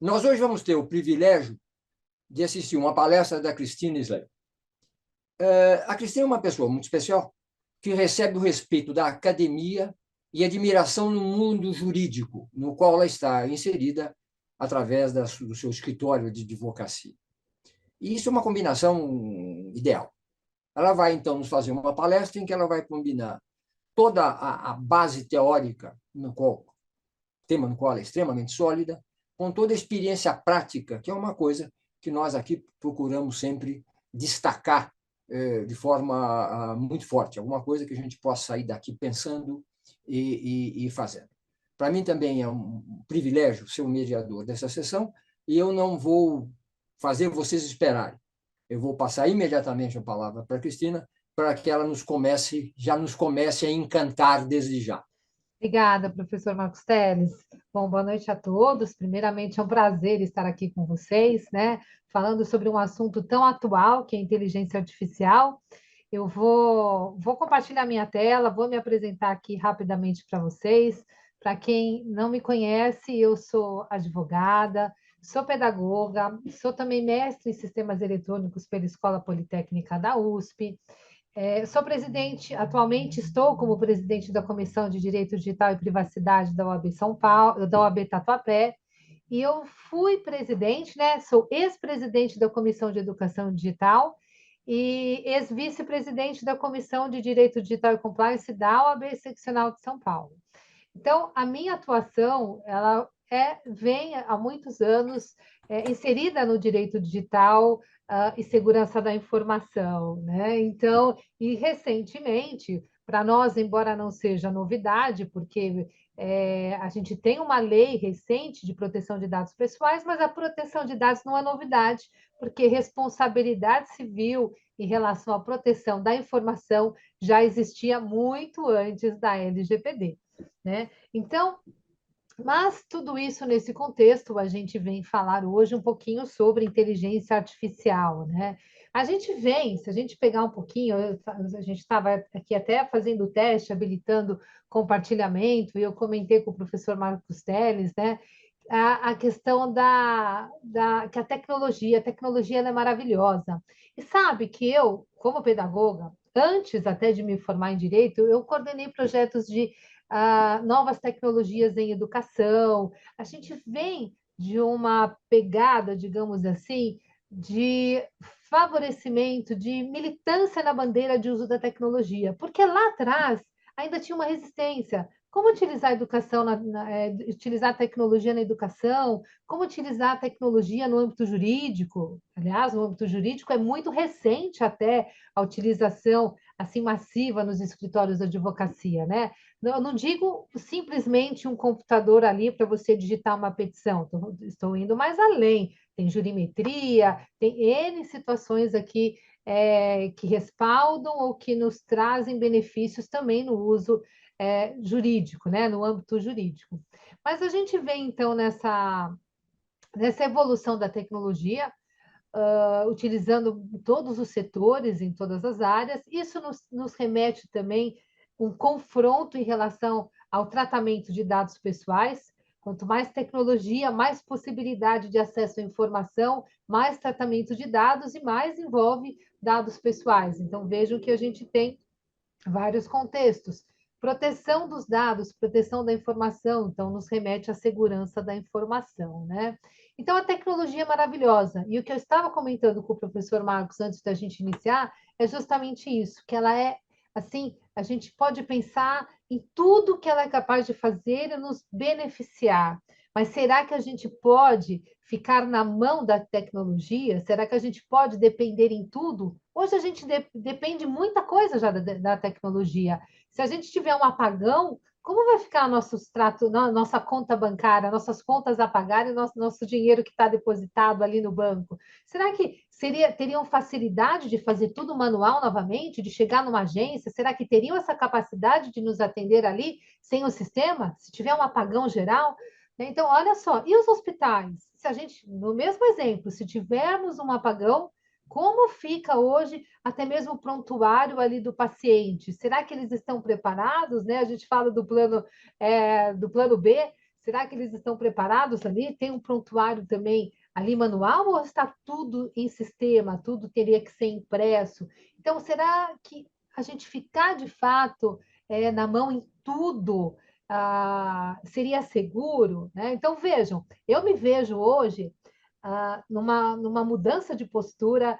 Nós hoje vamos ter o privilégio de assistir uma palestra da Christine Slay. A Christine é uma pessoa muito especial que recebe o respeito da academia e admiração no mundo jurídico, no qual ela está inserida através do seu escritório de advocacia. E isso é uma combinação ideal. Ela vai, então, nos fazer uma palestra em que ela vai combinar toda a base teórica, tema no qual ela é extremamente sólida, com toda a experiência prática, que é uma coisa que nós aqui procuramos sempre destacar de forma muito forte, alguma coisa que a gente possa sair daqui pensando e fazendo. Para mim também é um privilégio ser o mediador dessa sessão e eu não vou fazer vocês esperarem. Eu vou passar imediatamente a palavra para a Cristina para que ela já nos comece a encantar desde já. Obrigada, professor Marcos Teles. Bom, boa noite a todos. Primeiramente, é um prazer estar aqui com vocês, né? Falando sobre um assunto tão atual que é a inteligência artificial. Eu vou compartilhar minha tela, vou me apresentar aqui rapidamente para vocês. Para quem não me conhece, eu sou advogada, sou pedagoga, sou também mestre em sistemas eletrônicos pela Escola Politécnica da USP. Sou presidente, atualmente estou como presidente da Comissão de Direito Digital e Privacidade da OAB São Paulo, da OAB Tatuapé, e eu fui presidente, né? Sou ex-presidente da Comissão de Educação Digital e ex-vice-presidente da Comissão de Direito Digital e Compliance da OAB Seccional de São Paulo. Então, a minha atuação, ela vem há muitos anos inserida no direito digital e segurança da informação, né? Então, e recentemente, para nós, embora não seja novidade, porque a gente tem uma lei recente de proteção de dados pessoais, mas a proteção de dados não é novidade, porque responsabilidade civil em relação à proteção da informação já existia muito antes da LGPD, né? Então, mas tudo isso nesse contexto, a gente vem falar hoje um pouquinho sobre inteligência artificial, né? A gente vem, se a gente pegar um pouquinho, a gente estava aqui até fazendo o teste, habilitando compartilhamento, e eu comentei com o professor Marcos Teles, né? A questão que a tecnologia ela é maravilhosa. E sabe que eu, como pedagoga, antes até de me formar em direito, eu coordenei projetos de novas tecnologias em educação. A gente vem de uma pegada, digamos assim, de favorecimento, de militância na bandeira de uso da tecnologia, porque lá atrás ainda tinha uma resistência. Como utilizar a educação, utilizar a tecnologia na educação, como utilizar a tecnologia no âmbito jurídico. Aliás, no âmbito jurídico é muito recente até a utilização assim massiva nos escritórios de advocacia, né? Eu não digo simplesmente um computador ali para você digitar uma petição, estou indo mais além. Tem jurimetria, tem N situações aqui que respaldam ou que nos trazem benefícios também no uso jurídico, né? No âmbito jurídico. Mas a gente vê, então, nessa evolução da tecnologia, utilizando todos os setores, em todas as áreas. Isso nos remete também um confronto em relação ao tratamento de dados pessoais. Quanto mais tecnologia, mais possibilidade de acesso à informação, mais tratamento de dados e mais envolve dados pessoais. Então, vejam que a gente tem vários contextos. Proteção dos dados, proteção da informação, então nos remete à segurança da informação, né? Então a tecnologia é maravilhosa. E o que eu estava comentando com o professor Marcos antes da gente iniciar é justamente isso, que ela é assim, a gente pode pensar em tudo que ela é capaz de fazer e nos beneficiar. Mas será que a gente pode ficar na mão da tecnologia? Será que a gente pode depender em tudo? Hoje a gente depende muita coisa já da tecnologia. Se a gente tiver um apagão, como vai ficar nosso extrato, nossa conta bancária, nossas contas a pagar e nosso dinheiro que está depositado ali no banco? Será que teriam facilidade de fazer tudo manual novamente, de chegar numa agência? Será que teriam essa capacidade de nos atender ali sem o sistema? Se tiver um apagão geral? Então, olha só, e os hospitais? Se a gente, no mesmo exemplo, se tivermos um apagão, como fica hoje até mesmo o prontuário ali do paciente? Será que eles estão preparados, né? A gente fala do plano B. Será que eles estão preparados ali? Tem um prontuário também ali manual ou está tudo em sistema? Tudo teria que ser impresso? Então, será que a gente ficar de fato na mão em tudo seria seguro? Né? Então, vejam, eu me vejo hoje numa mudança de postura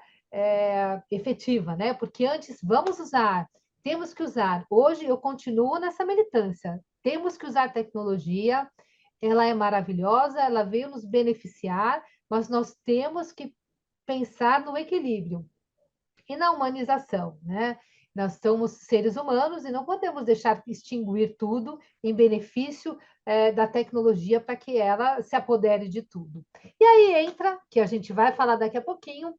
efetiva, né? Porque antes vamos usar, temos que usar. Hoje eu continuo nessa militância. Temos que usar tecnologia, ela é maravilhosa, ela veio nos beneficiar, mas nós temos que pensar no equilíbrio e na humanização, né? Nós somos seres humanos e não podemos deixar extinguir tudo em benefício da tecnologia para que ela se apodere de tudo. E aí entra, que a gente vai falar daqui a pouquinho,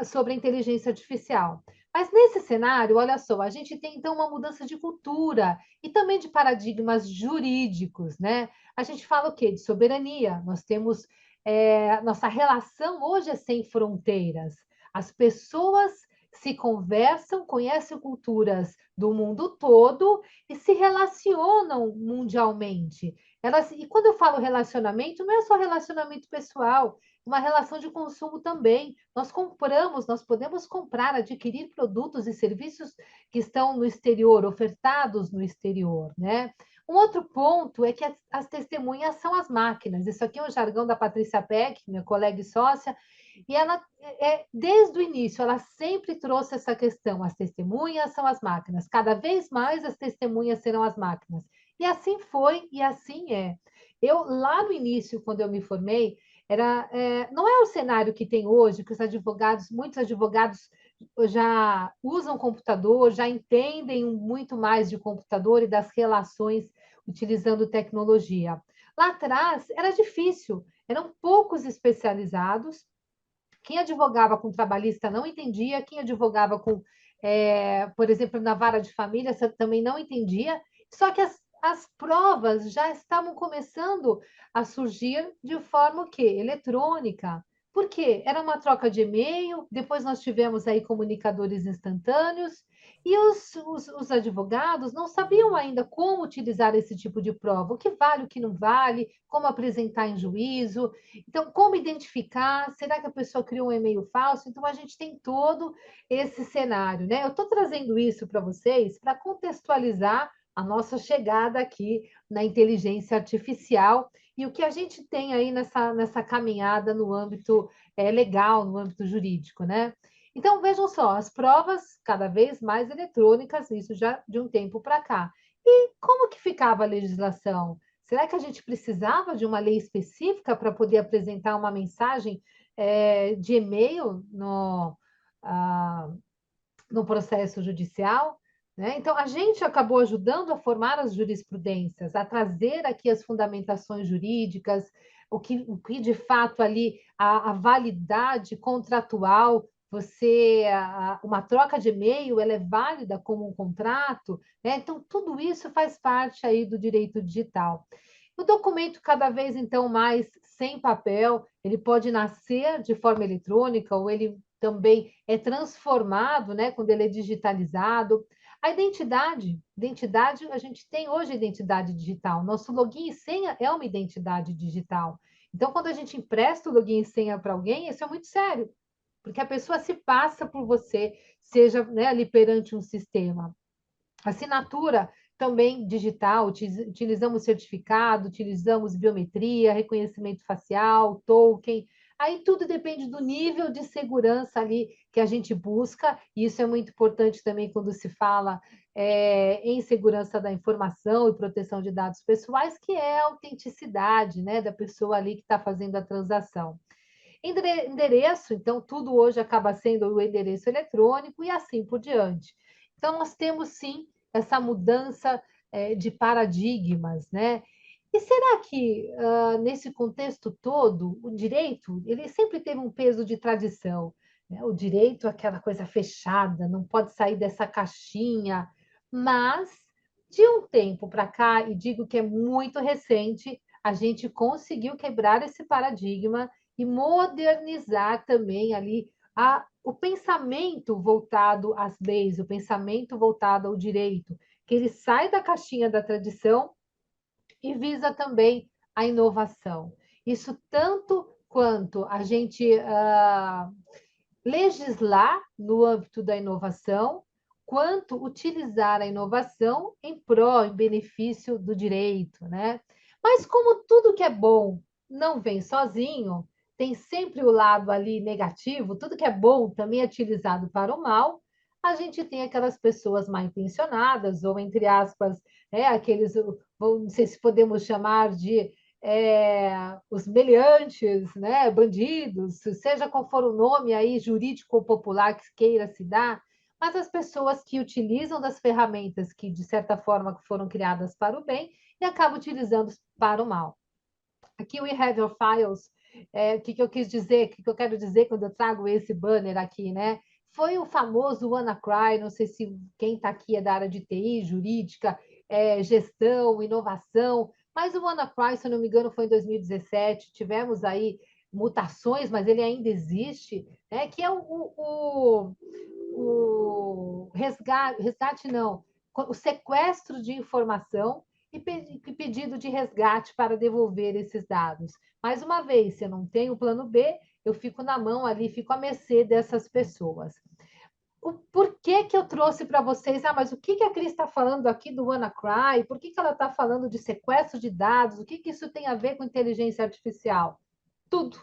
sobre a inteligência artificial. Mas nesse cenário, olha só, a gente tem então uma mudança de cultura e também de paradigmas jurídicos, né? A gente fala o quê? De soberania. Nós temos nossa relação hoje é sem fronteiras. As pessoas se conversam, conhecem culturas do mundo todo e se relacionam mundialmente. E quando eu falo relacionamento, não é só relacionamento pessoal, uma relação de consumo também. Nós compramos, nós podemos comprar, adquirir produtos e serviços que estão no exterior, ofertados no exterior, né? Um outro ponto é que as testemunhas são as máquinas. Isso aqui é o jargão da Patrícia Peck, minha colega e sócia, e ela, desde o início, ela sempre trouxe essa questão: as testemunhas são as máquinas, cada vez mais as testemunhas serão as máquinas. E assim foi e assim é. Eu, lá no início, quando eu me formei, não é o cenário que tem hoje, que os advogados, muitos advogados já usam computador, já entendem muito mais de computador e das relações utilizando tecnologia. Lá atrás era difícil, eram poucos especializados. Quem advogava com trabalhista não entendia, quem advogava com, por exemplo, na vara de família também não entendia, só que as provas já estavam começando a surgir de forma o quê? Eletrônica. Por quê? Era uma troca de e-mail, depois nós tivemos aí comunicadores instantâneos, e os advogados não sabiam ainda como utilizar esse tipo de prova, o que vale, o que não vale, como apresentar em juízo. Então, como identificar? Será que a pessoa criou um e-mail falso? Então, a gente tem todo esse cenário, né? Eu estou trazendo isso para vocês para contextualizar a nossa chegada aqui na inteligência artificial e o que a gente tem aí nessa caminhada no âmbito legal, no âmbito jurídico, né? Então, vejam só, as provas cada vez mais eletrônicas, isso já de um tempo para cá. E como que ficava a legislação? Será que a gente precisava de uma lei específica para poder apresentar uma mensagem de e-mail ah, no processo judicial? Né? Então, a gente acabou ajudando a formar as jurisprudências, a trazer aqui as fundamentações jurídicas, o que de fato ali, a validade contratual, uma troca de e-mail, ela é válida como um contrato, né? Então, tudo isso faz parte aí do direito digital. O documento cada vez então mais sem papel, ele pode nascer de forma eletrônica ou ele também é transformado, né, quando ele é digitalizado. A identidade, a gente tem hoje identidade digital. Nosso login e senha é uma identidade digital. Então, quando a gente empresta o login e senha para alguém, isso é muito sério, porque a pessoa se passa por você, seja, né, ali perante um sistema. Assinatura também digital, utilizamos certificado, utilizamos biometria, reconhecimento facial, token. Aí tudo depende do nível de segurança ali que a gente busca, e isso é muito importante também quando se fala em segurança da informação e proteção de dados pessoais, que é a autenticidade, né, da pessoa ali que está fazendo a transação. Endereço, então, tudo hoje acaba sendo o endereço eletrônico e assim por diante. Então, nós temos sim essa mudança de paradigmas, né? E será que, nesse contexto todo, o direito, ele sempre teve um peso de tradição, né? O direito é aquela coisa fechada, não pode sair dessa caixinha, mas, de um tempo para cá, e digo que é muito recente, a gente conseguiu quebrar esse paradigma e modernizar também ali o pensamento voltado às leis, o pensamento voltado ao direito, que ele sai da caixinha da tradição e visa também a inovação. Isso tanto quanto a gente legislar no âmbito da inovação, quanto utilizar a inovação em prol, em benefício do direito, né? Mas como tudo que é bom não vem sozinho, tem sempre o lado ali negativo, tudo que é bom também é utilizado para o mal, a gente tem aquelas pessoas mal intencionadas, ou entre aspas, aqueles, não sei se podemos chamar de os meliantes, né, bandidos, seja qual for o nome aí jurídico ou popular que queira se dar, mas as pessoas que utilizam das ferramentas que, de certa forma, foram criadas para o bem e acabam utilizando para o mal. Aqui o We Have Your Files, o que eu quis dizer, o que eu quero dizer quando eu trago esse banner aqui, né? Foi o famoso WannaCry, não sei se quem está aqui é da área de TI, jurídica, gestão, inovação, mas o WannaCry, se eu não me engano, foi em 2017, tivemos aí mutações, mas ele ainda existe, né? Que é o resgate não, o sequestro de informação e pedido de resgate para devolver esses dados. Mais uma vez, se eu não tenho o plano B, eu fico na mão ali, fico à mercê dessas pessoas. Por que eu trouxe para vocês? Mas o que a Cris está falando aqui do WannaCry? Por que ela está falando de sequestro de dados? O que isso tem a ver com inteligência artificial? Tudo.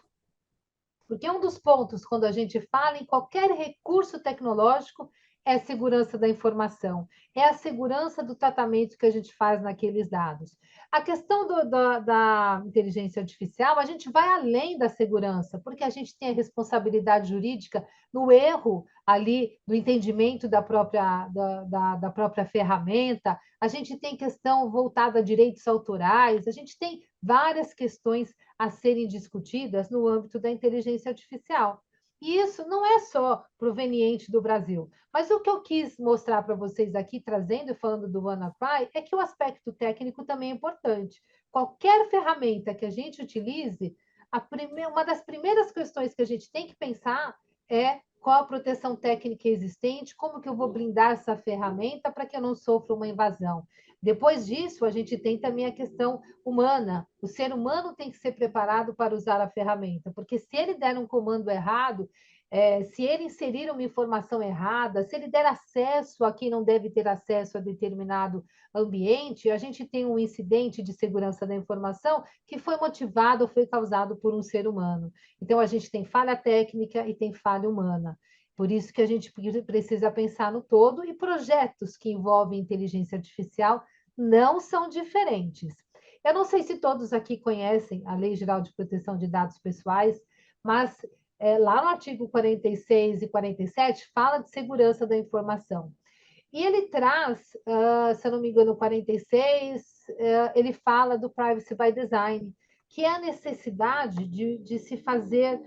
Porque um dos pontos, quando a gente fala em qualquer recurso tecnológico, é a segurança da informação, é a segurança do tratamento que a gente faz naqueles dados. A questão da inteligência artificial, a gente vai além da segurança, porque a gente tem a responsabilidade jurídica no erro ali, do entendimento da própria ferramenta, a gente tem questão voltada a direitos autorais, a gente tem várias questões a serem discutidas no âmbito da inteligência artificial. E isso não é só proveniente do Brasil. Mas o que eu quis mostrar para vocês aqui, trazendo e falando do WannaCry, é que o aspecto técnico também é importante. Qualquer ferramenta que a gente utilize, uma das primeiras questões que a gente tem que pensar é qual a proteção técnica existente, como que eu vou blindar essa ferramenta para que eu não sofra uma invasão. Depois disso, a gente tem também a questão humana. O ser humano tem que ser preparado para usar a ferramenta, porque se ele der um comando errado, se ele inserir uma informação errada, se ele der acesso a quem não deve ter acesso a determinado ambiente, a gente tem um incidente de segurança da informação que foi motivado ou foi causado por um ser humano. Então, a gente tem falha técnica e tem falha humana. Por isso que a gente precisa pensar no todo, e projetos que envolvem inteligência artificial não são diferentes. Eu não sei se todos aqui conhecem a Lei Geral de Proteção de Dados Pessoais, mas lá no artigo 46 e 47 fala de segurança da informação. E ele traz, se eu não me engano, 46, ele fala do Privacy by Design, que é a necessidade de se fazer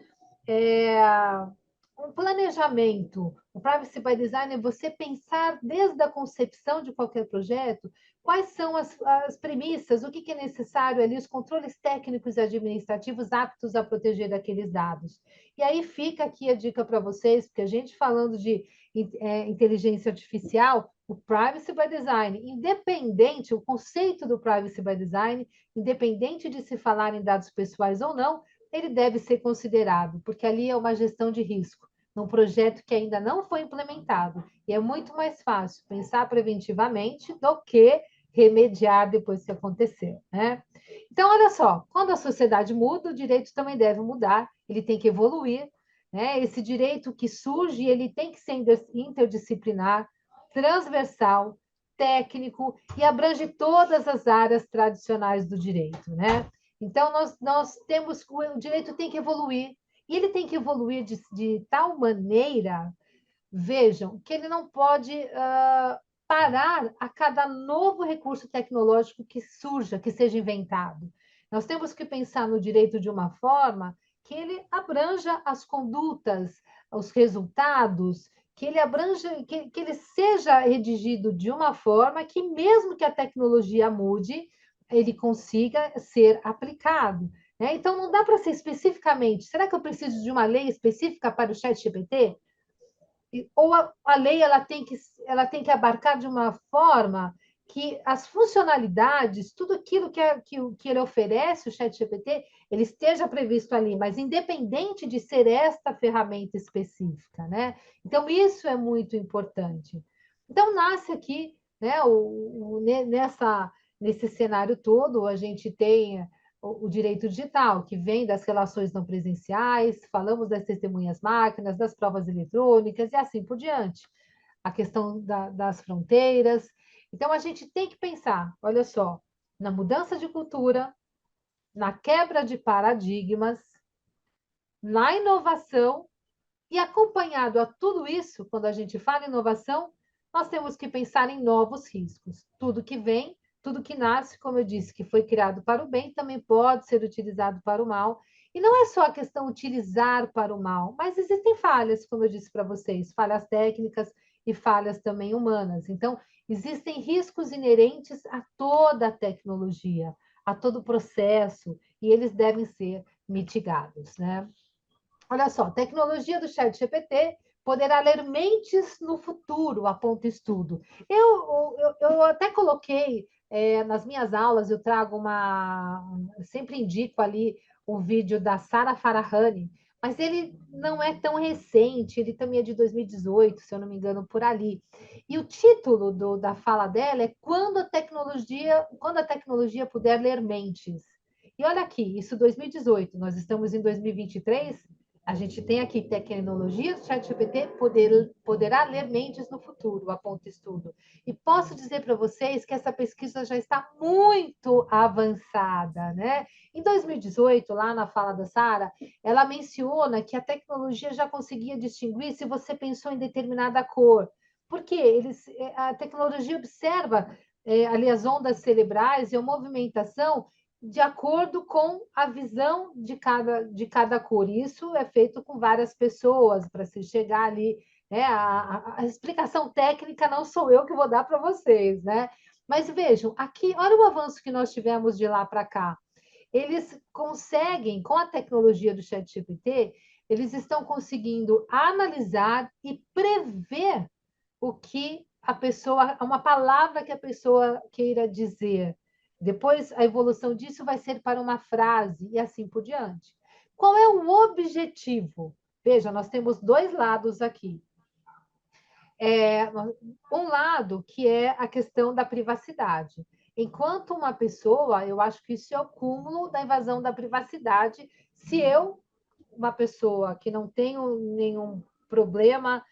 um planejamento. O Privacy by Design é você pensar desde a concepção de qualquer projeto quais são as premissas, o que é necessário ali, os controles técnicos e administrativos aptos a proteger aqueles dados. E aí fica aqui a dica para vocês, porque a gente falando de inteligência artificial, o Privacy by Design, independente, o conceito do Privacy by Design, independente de se falar em dados pessoais ou não, ele deve ser considerado, porque ali é uma gestão de risco, num projeto que ainda não foi implementado. E é muito mais fácil pensar preventivamente do que remediar depois que aconteceu, né? Então, olha só, quando a sociedade muda, o direito também deve mudar, ele tem que evoluir, né? Esse direito que surge, ele tem que ser interdisciplinar, transversal, técnico e abrange todas as áreas tradicionais do direito, né? Então, nós temos, o direito tem que evoluir, e ele tem que evoluir de tal maneira, vejam, que ele não pode parar a cada novo recurso tecnológico que surja, que seja inventado. Nós temos que pensar no direito de uma forma que ele abranja as condutas, os resultados, que ele abranja, que ele seja redigido de uma forma que, mesmo que a tecnologia mude, ele consiga ser aplicado. Né? Então, não dá para ser especificamente, será que eu preciso de uma lei específica para o chat GPT? Ou a lei ela tem que abarcar de uma forma que as funcionalidades, tudo aquilo que ele oferece, o ChatGPT, ele esteja previsto ali, mas independente de ser esta ferramenta específica, né? Então, isso é muito importante. Então, nasce aqui, né, nesse cenário todo, a gente tem o direito digital, que vem das relações não presenciais, falamos das testemunhas máquinas, das provas eletrônicas e assim por diante. A questão das fronteiras. Então, a gente tem que pensar, olha só, na mudança de cultura, na quebra de paradigmas, na inovação, e acompanhado a tudo isso, quando a gente fala em inovação, nós temos que pensar em novos riscos. Tudo que vem, tudo que nasce, como eu disse, que foi criado para o bem, também pode ser utilizado para o mal. E não é só a questão de utilizar para o mal, mas existem falhas, como eu disse para vocês, falhas técnicas e falhas também humanas. Então, existem riscos inerentes a toda a tecnologia, a todo o processo, e eles devem ser mitigados, né? Olha só, tecnologia do ChatGPT poderá ler mentes no futuro, aponta estudo. Eu até coloquei nas minhas aulas, eu trago sempre indico ali um vídeo da Sara Farahani, mas ele não é tão recente, ele também é de 2018, se eu não me engano, por ali. E o título da fala dela é quando a tecnologia puder ler mentes. E olha aqui, isso 2018, nós estamos em 2023, a gente tem aqui tecnologia, o ChatGPT poderá ler mentes no futuro, aponta estudo. E posso dizer para vocês que essa pesquisa já está muito avançada, né? Em 2018, lá na fala da Sara, ela menciona que a tecnologia já conseguia distinguir se você pensou em determinada cor. Porque a tecnologia observa ali as ondas cerebrais e a movimentação de acordo com a visão de cada cor. Isso é feito com várias pessoas para se chegar ali. Né? A explicação técnica não sou eu que vou dar para vocês, né? Mas vejam, aqui, olha o avanço que nós tivemos de lá para cá. Eles conseguem, com a tecnologia do ChatGPT, eles estão conseguindo analisar e prever o que a pessoa, uma palavra que a pessoa queira dizer. Depois, a evolução disso vai ser para uma frase e assim por diante. Qual é o objetivo? Veja, nós temos dois lados aqui. Um lado que é a questão da privacidade. Enquanto uma pessoa, eu acho que isso é o cúmulo da invasão da privacidade. Se eu, uma pessoa que não tenho nenhum problema,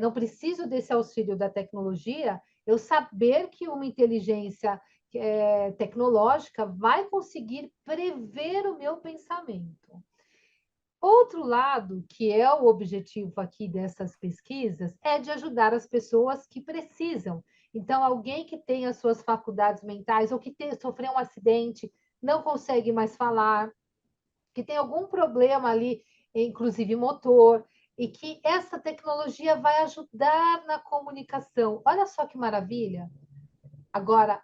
não preciso desse auxílio da tecnologia, eu saber que uma inteligência tecnológica vai conseguir prever o meu pensamento. Outro lado, que é o objetivo aqui dessas pesquisas, é de ajudar as pessoas que precisam. Então, alguém que tem as suas faculdades mentais ou que sofreu um acidente, não consegue mais falar, que tem algum problema ali, inclusive motor, e que essa tecnologia vai ajudar na comunicação. Olha só que maravilha! Agora,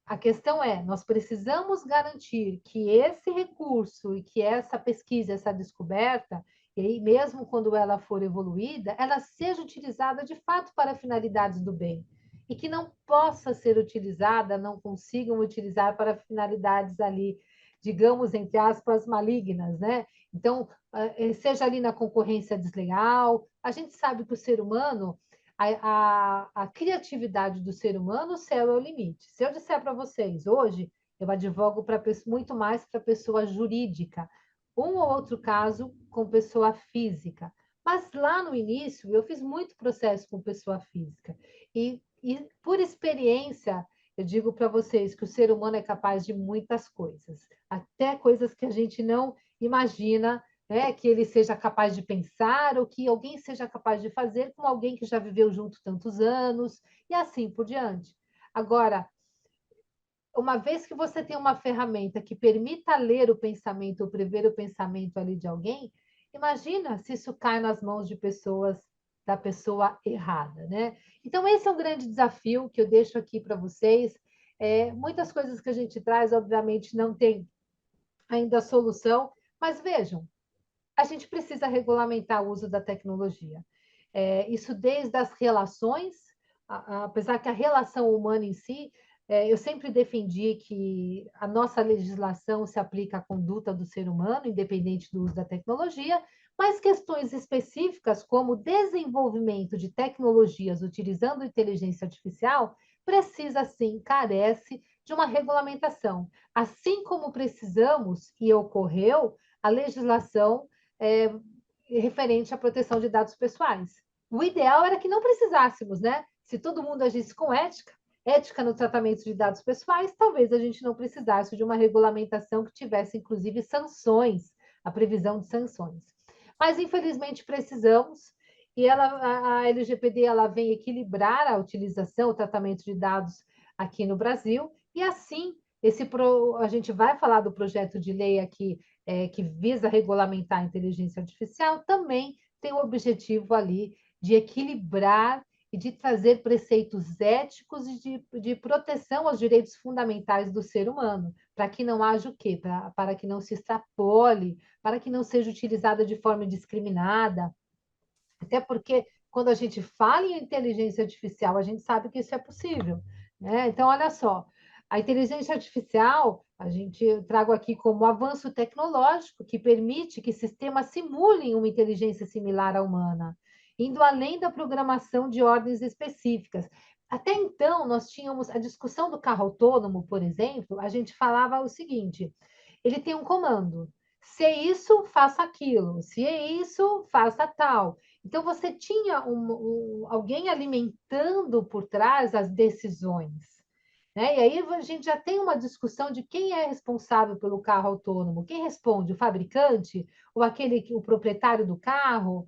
a questão é, nós precisamos garantir que esse recurso e que essa pesquisa, essa descoberta, e aí mesmo quando ela for evoluída, ela seja utilizada de fato para finalidades do bem. E que não possa ser utilizada, não consigam utilizar para finalidades ali, digamos, entre aspas, malignas, né? Então, seja ali na concorrência desleal, a gente sabe que o ser humano a criatividade do ser humano, o céu é o limite. Se eu disser para vocês, hoje, eu advogo muito mais para pessoa jurídica, um ou outro caso com pessoa física. Mas lá no início, eu fiz muito processo com pessoa física. E por experiência, eu digo para vocês que o ser humano é capaz de muitas coisas, até coisas que a gente não imagina, que ele seja capaz de pensar ou que alguém seja capaz de fazer com alguém que já viveu junto tantos anos e assim por diante. Agora, uma vez que você tem uma ferramenta que permita ler o pensamento ou prever o pensamento ali de alguém, imagina se isso cai nas mãos de pessoas da pessoa errada, né? Então esse é um grande desafio que eu deixo aqui para vocês. Muitas coisas que a gente traz, obviamente, não tem ainda solução, mas vejam, a gente precisa regulamentar o uso da tecnologia. Isso desde as relações, apesar que a relação humana em si, Eu sempre defendi que a nossa legislação se aplica à conduta do ser humano, independente do uso da tecnologia, mas questões específicas, como o desenvolvimento de tecnologias utilizando inteligência artificial, precisa sim, carece de uma regulamentação. Assim como precisamos, e ocorreu, a legislação referente à proteção de dados pessoais. O ideal era que não precisássemos, né? Se todo mundo agisse com ética no tratamento de dados pessoais, talvez a gente não precisasse de uma regulamentação que tivesse, inclusive, sanções, a previsão de sanções. Mas, infelizmente, precisamos, e a LGPD ela vem equilibrar a utilização, o tratamento de dados aqui no Brasil, e assim, a gente vai falar do projeto de lei aqui, que visa regulamentar a inteligência artificial, também tem o objetivo ali de equilibrar e de trazer preceitos éticos e de proteção aos direitos fundamentais do ser humano, para que não haja o quê? Para que não se extrapole, para que não seja utilizada de forma indiscriminada, até porque quando a gente fala em inteligência artificial, a gente sabe que isso é possível, né? Então, olha só, a inteligência artificial, a gente trago aqui como avanço tecnológico que permite que sistemas simulem uma inteligência similar à humana, indo além da programação de ordens específicas. Até então, nós tínhamos a discussão do carro autônomo, por exemplo, a gente falava o seguinte: ele tem um comando. Se é isso, faça aquilo. Se é isso, faça tal. Então, você tinha alguém alimentando por trás as decisões. Né? E aí a gente já tem uma discussão de quem é responsável pelo carro autônomo. Quem responde? O fabricante? Ou o proprietário do carro?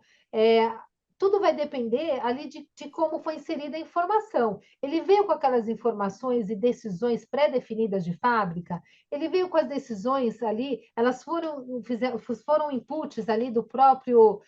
Tudo vai depender ali de como foi inserida a informação. Ele veio com aquelas informações e decisões pré-definidas de fábrica, ele veio com as decisões ali, elas foram inputs ali do próprio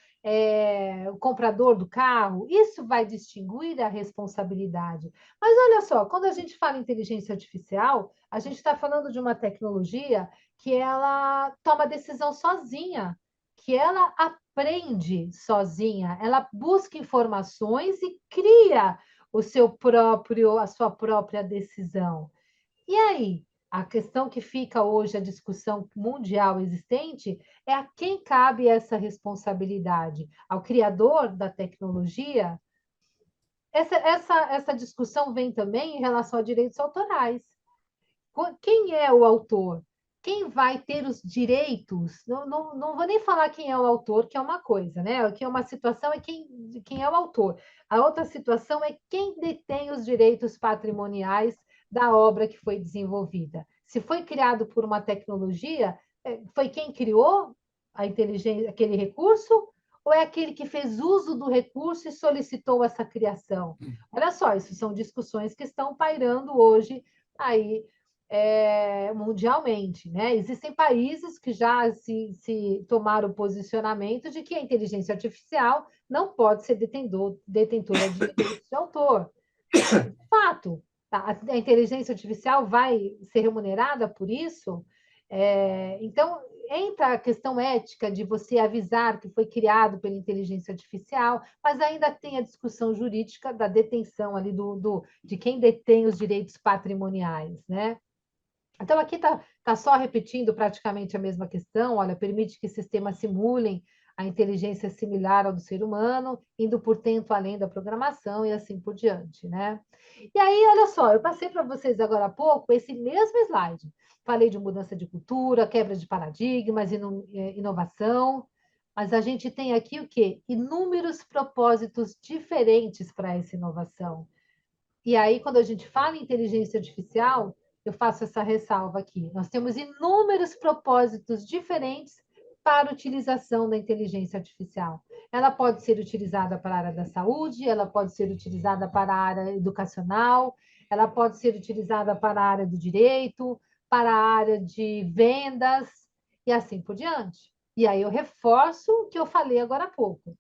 o comprador do carro, isso vai distinguir a responsabilidade. Mas olha só, quando a gente fala em inteligência artificial, a gente está falando de uma tecnologia que ela toma decisão sozinha, que ela aprende sozinha, ela busca informações e cria a sua própria decisão. E aí, a questão que fica hoje, a discussão mundial existente, é a quem cabe essa responsabilidade? Ao criador da tecnologia? Essa discussão vem também em relação a direitos autorais. Quem é o autor? Quem vai ter os direitos? Não vou nem falar quem é o autor, que é uma coisa, né? O que é uma situação é quem é o autor. A outra situação é quem detém os direitos patrimoniais da obra que foi desenvolvida. Se foi criado por uma tecnologia, foi quem criou a inteligência, aquele recurso, ou é aquele que fez uso do recurso e solicitou essa criação? Olha só, isso são discussões que estão pairando hoje aí mundialmente, né? Existem países que já se tomaram o posicionamento de que a inteligência artificial não pode ser detentora de direitos de autor. Fato, tá? A inteligência artificial vai ser remunerada por isso? Então, entra a questão ética de você avisar que foi criado pela inteligência artificial, mas ainda tem a discussão jurídica da detenção ali de quem detém os direitos patrimoniais, né? Então, aqui está só repetindo praticamente a mesma questão. Olha, permite que sistemas simulem a inteligência similar ao do ser humano, indo, portanto, além da programação e assim por diante, né? E aí, olha só, eu passei para vocês agora há pouco esse mesmo slide. Falei de mudança de cultura, quebra de paradigmas, inovação, mas a gente tem aqui o quê? Inúmeros propósitos diferentes para essa inovação. E aí, quando a gente fala em inteligência artificial, eu faço essa ressalva aqui. Nós temos inúmeros propósitos diferentes para a utilização da inteligência artificial. Ela pode ser utilizada para a área da saúde, ela pode ser utilizada para a área educacional, ela pode ser utilizada para a área do direito, para a área de vendas e assim por diante. E aí eu reforço o que eu falei agora há pouco.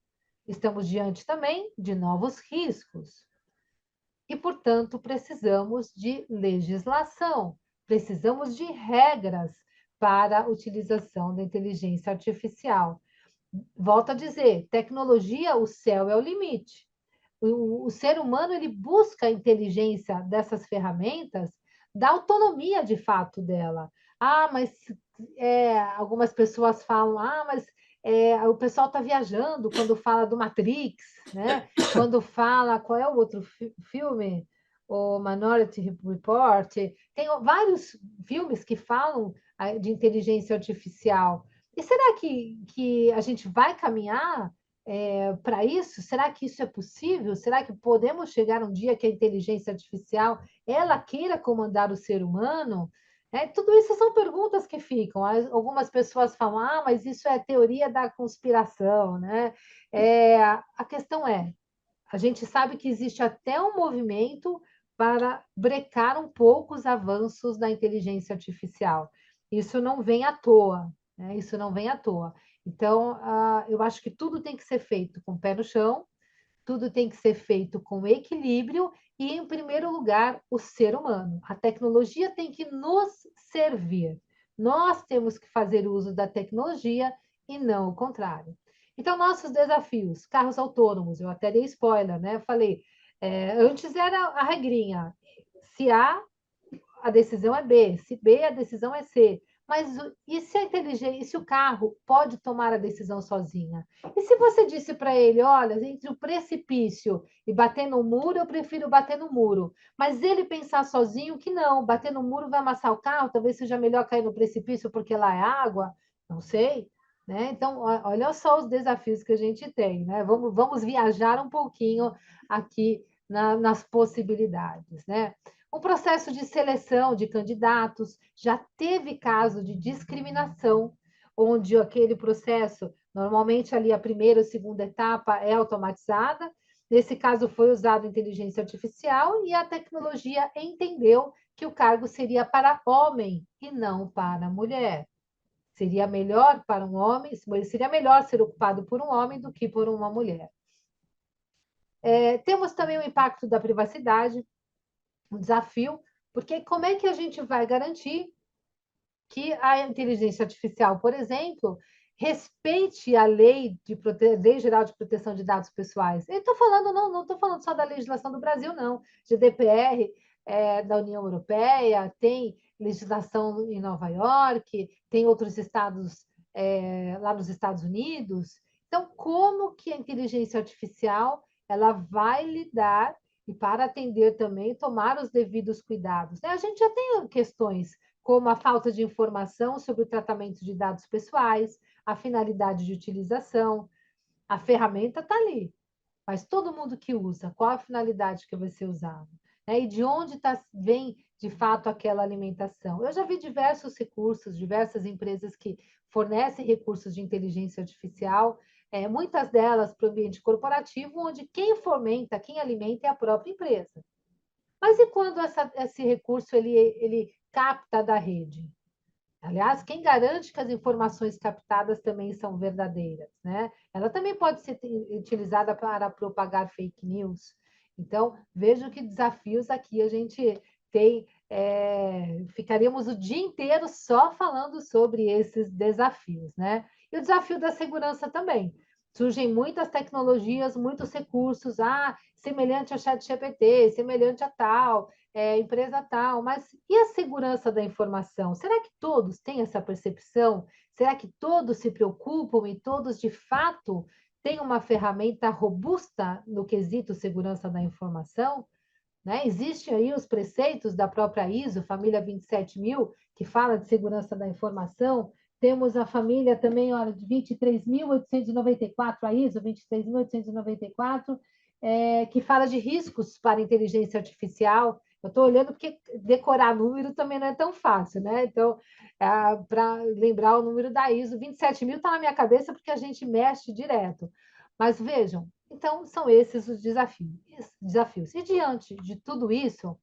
Estamos diante também de novos riscos e, portanto, precisamos de legislação, precisamos de regras para a utilização da inteligência artificial. Volto a dizer, tecnologia, o céu é o limite. O ser humano ele busca a inteligência dessas ferramentas da autonomia de fato dela. Mas algumas pessoas falam, mas o pessoal está viajando quando fala do Matrix, né? Quando fala, qual é o outro filme? O Minority Report. Tem vários filmes que falam de inteligência artificial. E será que a gente vai caminhar para isso? Será que isso é possível? Será que podemos chegar um dia que a inteligência artificial ela queira comandar o ser humano? Tudo isso são perguntas que ficam. Algumas pessoas falam, mas isso é teoria da conspiração, né? A questão a gente sabe que existe até um movimento para brecar um pouco os avanços da inteligência artificial. Isso não vem à toa, né? Isso não vem à toa. Então, eu acho que tudo tem que ser feito com o pé no chão, tudo tem que ser feito com equilíbrio e, em primeiro lugar, o ser humano. A tecnologia tem que nos servir. Nós temos que fazer uso da tecnologia e não o contrário. Então, nossos desafios, carros autônomos, eu até dei spoiler, né? Eu falei, antes era a regrinha, se a decisão é B, se B, a decisão é C. Mas e se a inteligência, e se o carro pode tomar a decisão sozinha? E se você disse para ele, olha, entre o precipício e bater no muro, eu prefiro bater no muro. Mas ele pensar sozinho que não, bater no muro vai amassar o carro, talvez seja melhor cair no precipício porque lá é água, não sei. Né? Então, olha só os desafios que a gente tem. Né? Vamos viajar um pouquinho aqui nas possibilidades. Né? O processo de seleção de candidatos já teve caso de discriminação, onde aquele processo, normalmente ali a primeira ou segunda etapa é automatizada. Nesse caso, foi usada inteligência artificial e a tecnologia entendeu que o cargo seria para homem e não para mulher. Seria melhor para um homem, seria melhor ser ocupado por um homem do que por uma mulher. Temos também o impacto da privacidade, um desafio, porque como é que a gente vai garantir que a inteligência artificial, por exemplo, respeite a Lei Geral de Proteção de Dados Pessoais? Eu estou falando, não estou falando só da legislação do Brasil, não. GDPR da União Europeia, tem legislação em Nova York, tem outros estados lá nos Estados Unidos. Então, como que a inteligência artificial ela vai lidar e para atender também, tomar os devidos cuidados? A gente já tem questões como a falta de informação sobre o tratamento de dados pessoais, a finalidade de utilização. A ferramenta está ali, mas todo mundo que usa, qual a finalidade que vai ser usada? E de onde vem, de fato, aquela alimentação? Eu já vi diversos recursos, diversas empresas que fornecem recursos de inteligência artificial, muitas delas para o ambiente corporativo, onde quem fomenta, quem alimenta é a própria empresa. Mas e quando esse recurso ele capta da rede? Aliás, quem garante que as informações captadas também são verdadeiras, né? Ela também pode ser utilizada para propagar fake news. Então, vejo que desafios aqui a gente tem. Ficaríamos o dia inteiro só falando sobre esses desafios, né? E o desafio da segurança também. Surgem muitas tecnologias, muitos recursos, semelhante a ChatGPT, semelhante a tal, empresa tal, mas e a segurança da informação? Será que todos têm essa percepção? Será que todos se preocupam e todos, de fato, têm uma ferramenta robusta no quesito segurança da informação? Né? Existem aí os preceitos da própria ISO, família 27000, que fala de segurança da informação. Temos a família também, olha, de 23.894, a ISO 23.894, que fala de riscos para a inteligência artificial. Eu estou olhando porque decorar número também não é tão fácil, né? Então, para lembrar o número da ISO, 27.000 está na minha cabeça porque a gente mexe direto. Mas vejam, então são esses os desafios. E diante de tudo isso,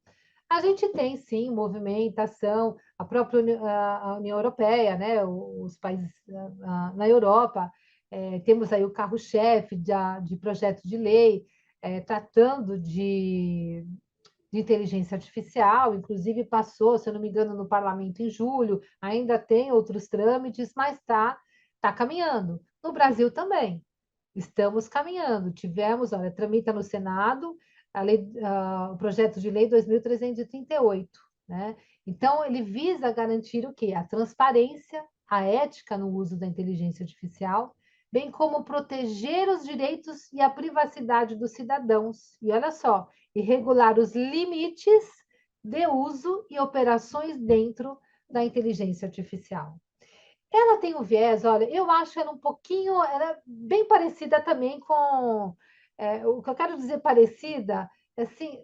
a gente tem sim movimentação, a própria a União Europeia, né? Os países na Europa, temos aí o carro-chefe de projeto de lei tratando de inteligência artificial, inclusive passou, se eu não me engano, no parlamento em julho, ainda tem outros trâmites, mas tá caminhando. No Brasil também, estamos caminhando. Tivemos, olha, tramita no Senado o projeto de lei 2.338. né? Então, ele visa garantir o quê? A transparência, a ética no uso da inteligência artificial, bem como proteger os direitos e a privacidade dos cidadãos. E olha só, e regular os limites de uso e operações dentro da inteligência artificial. Ela tem um viés, olha, eu acho ela um pouquinho, ela é bem parecida também com, o que eu quero dizer parecida, assim,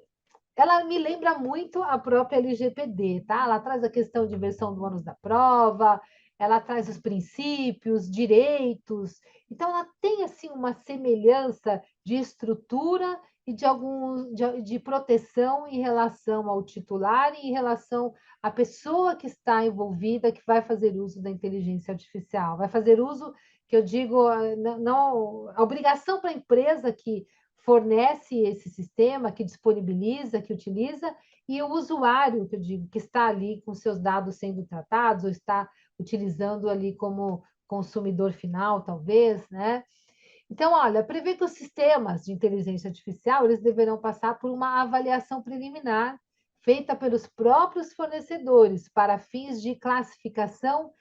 ela me lembra muito a própria LGPD, tá? Ela traz a questão de versão do ônus da prova, ela traz os princípios, direitos. Então, ela tem assim uma semelhança de estrutura e de algum de proteção em relação ao titular e em relação à pessoa que está envolvida, que vai fazer uso da inteligência artificial, vai fazer uso, que eu digo, não a obrigação para a empresa que fornece esse sistema, que disponibiliza, que utiliza, e o usuário, que eu digo, que está ali com seus dados sendo tratados, ou está utilizando ali como consumidor final, talvez, né? Então, olha, prevê que os sistemas de inteligência artificial eles deverão passar por uma avaliação preliminar feita pelos próprios fornecedores para fins de classificação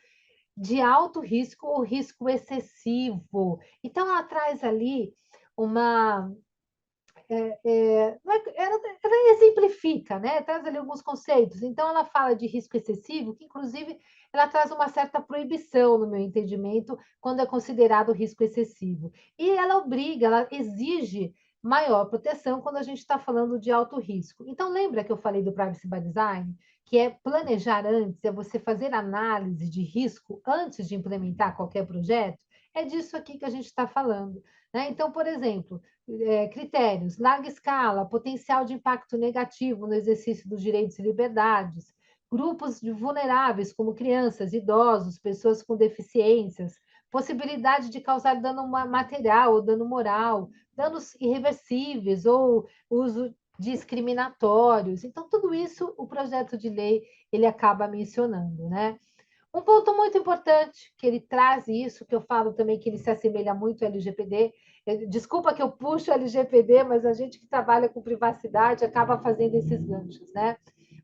de alto risco ou risco excessivo. Então, ela traz ali uma ela exemplifica, né? Traz ali alguns conceitos. Então, ela fala de risco excessivo, que inclusive ela traz uma certa proibição, no meu entendimento, quando é considerado risco excessivo. E ela obriga, ela exige maior proteção quando a gente está falando de alto risco. Então, lembra que eu falei do Privacy by Design? Que é planejar antes, é você fazer análise de risco antes de implementar qualquer projeto? É disso aqui que a gente está falando. Né? Então, por exemplo, critérios, larga escala, potencial de impacto negativo no exercício dos direitos e liberdades, grupos vulneráveis, como crianças, idosos, pessoas com deficiências, possibilidade de causar dano material ou dano moral, danos irreversíveis ou uso discriminatórios. Então, tudo isso o projeto de lei ele acaba mencionando, né? Um ponto muito importante que ele traz isso, que eu falo também que ele se assemelha muito ao LGPD. Desculpa que eu puxo o LGPD, mas a gente que trabalha com privacidade acaba fazendo esses ganchos, né?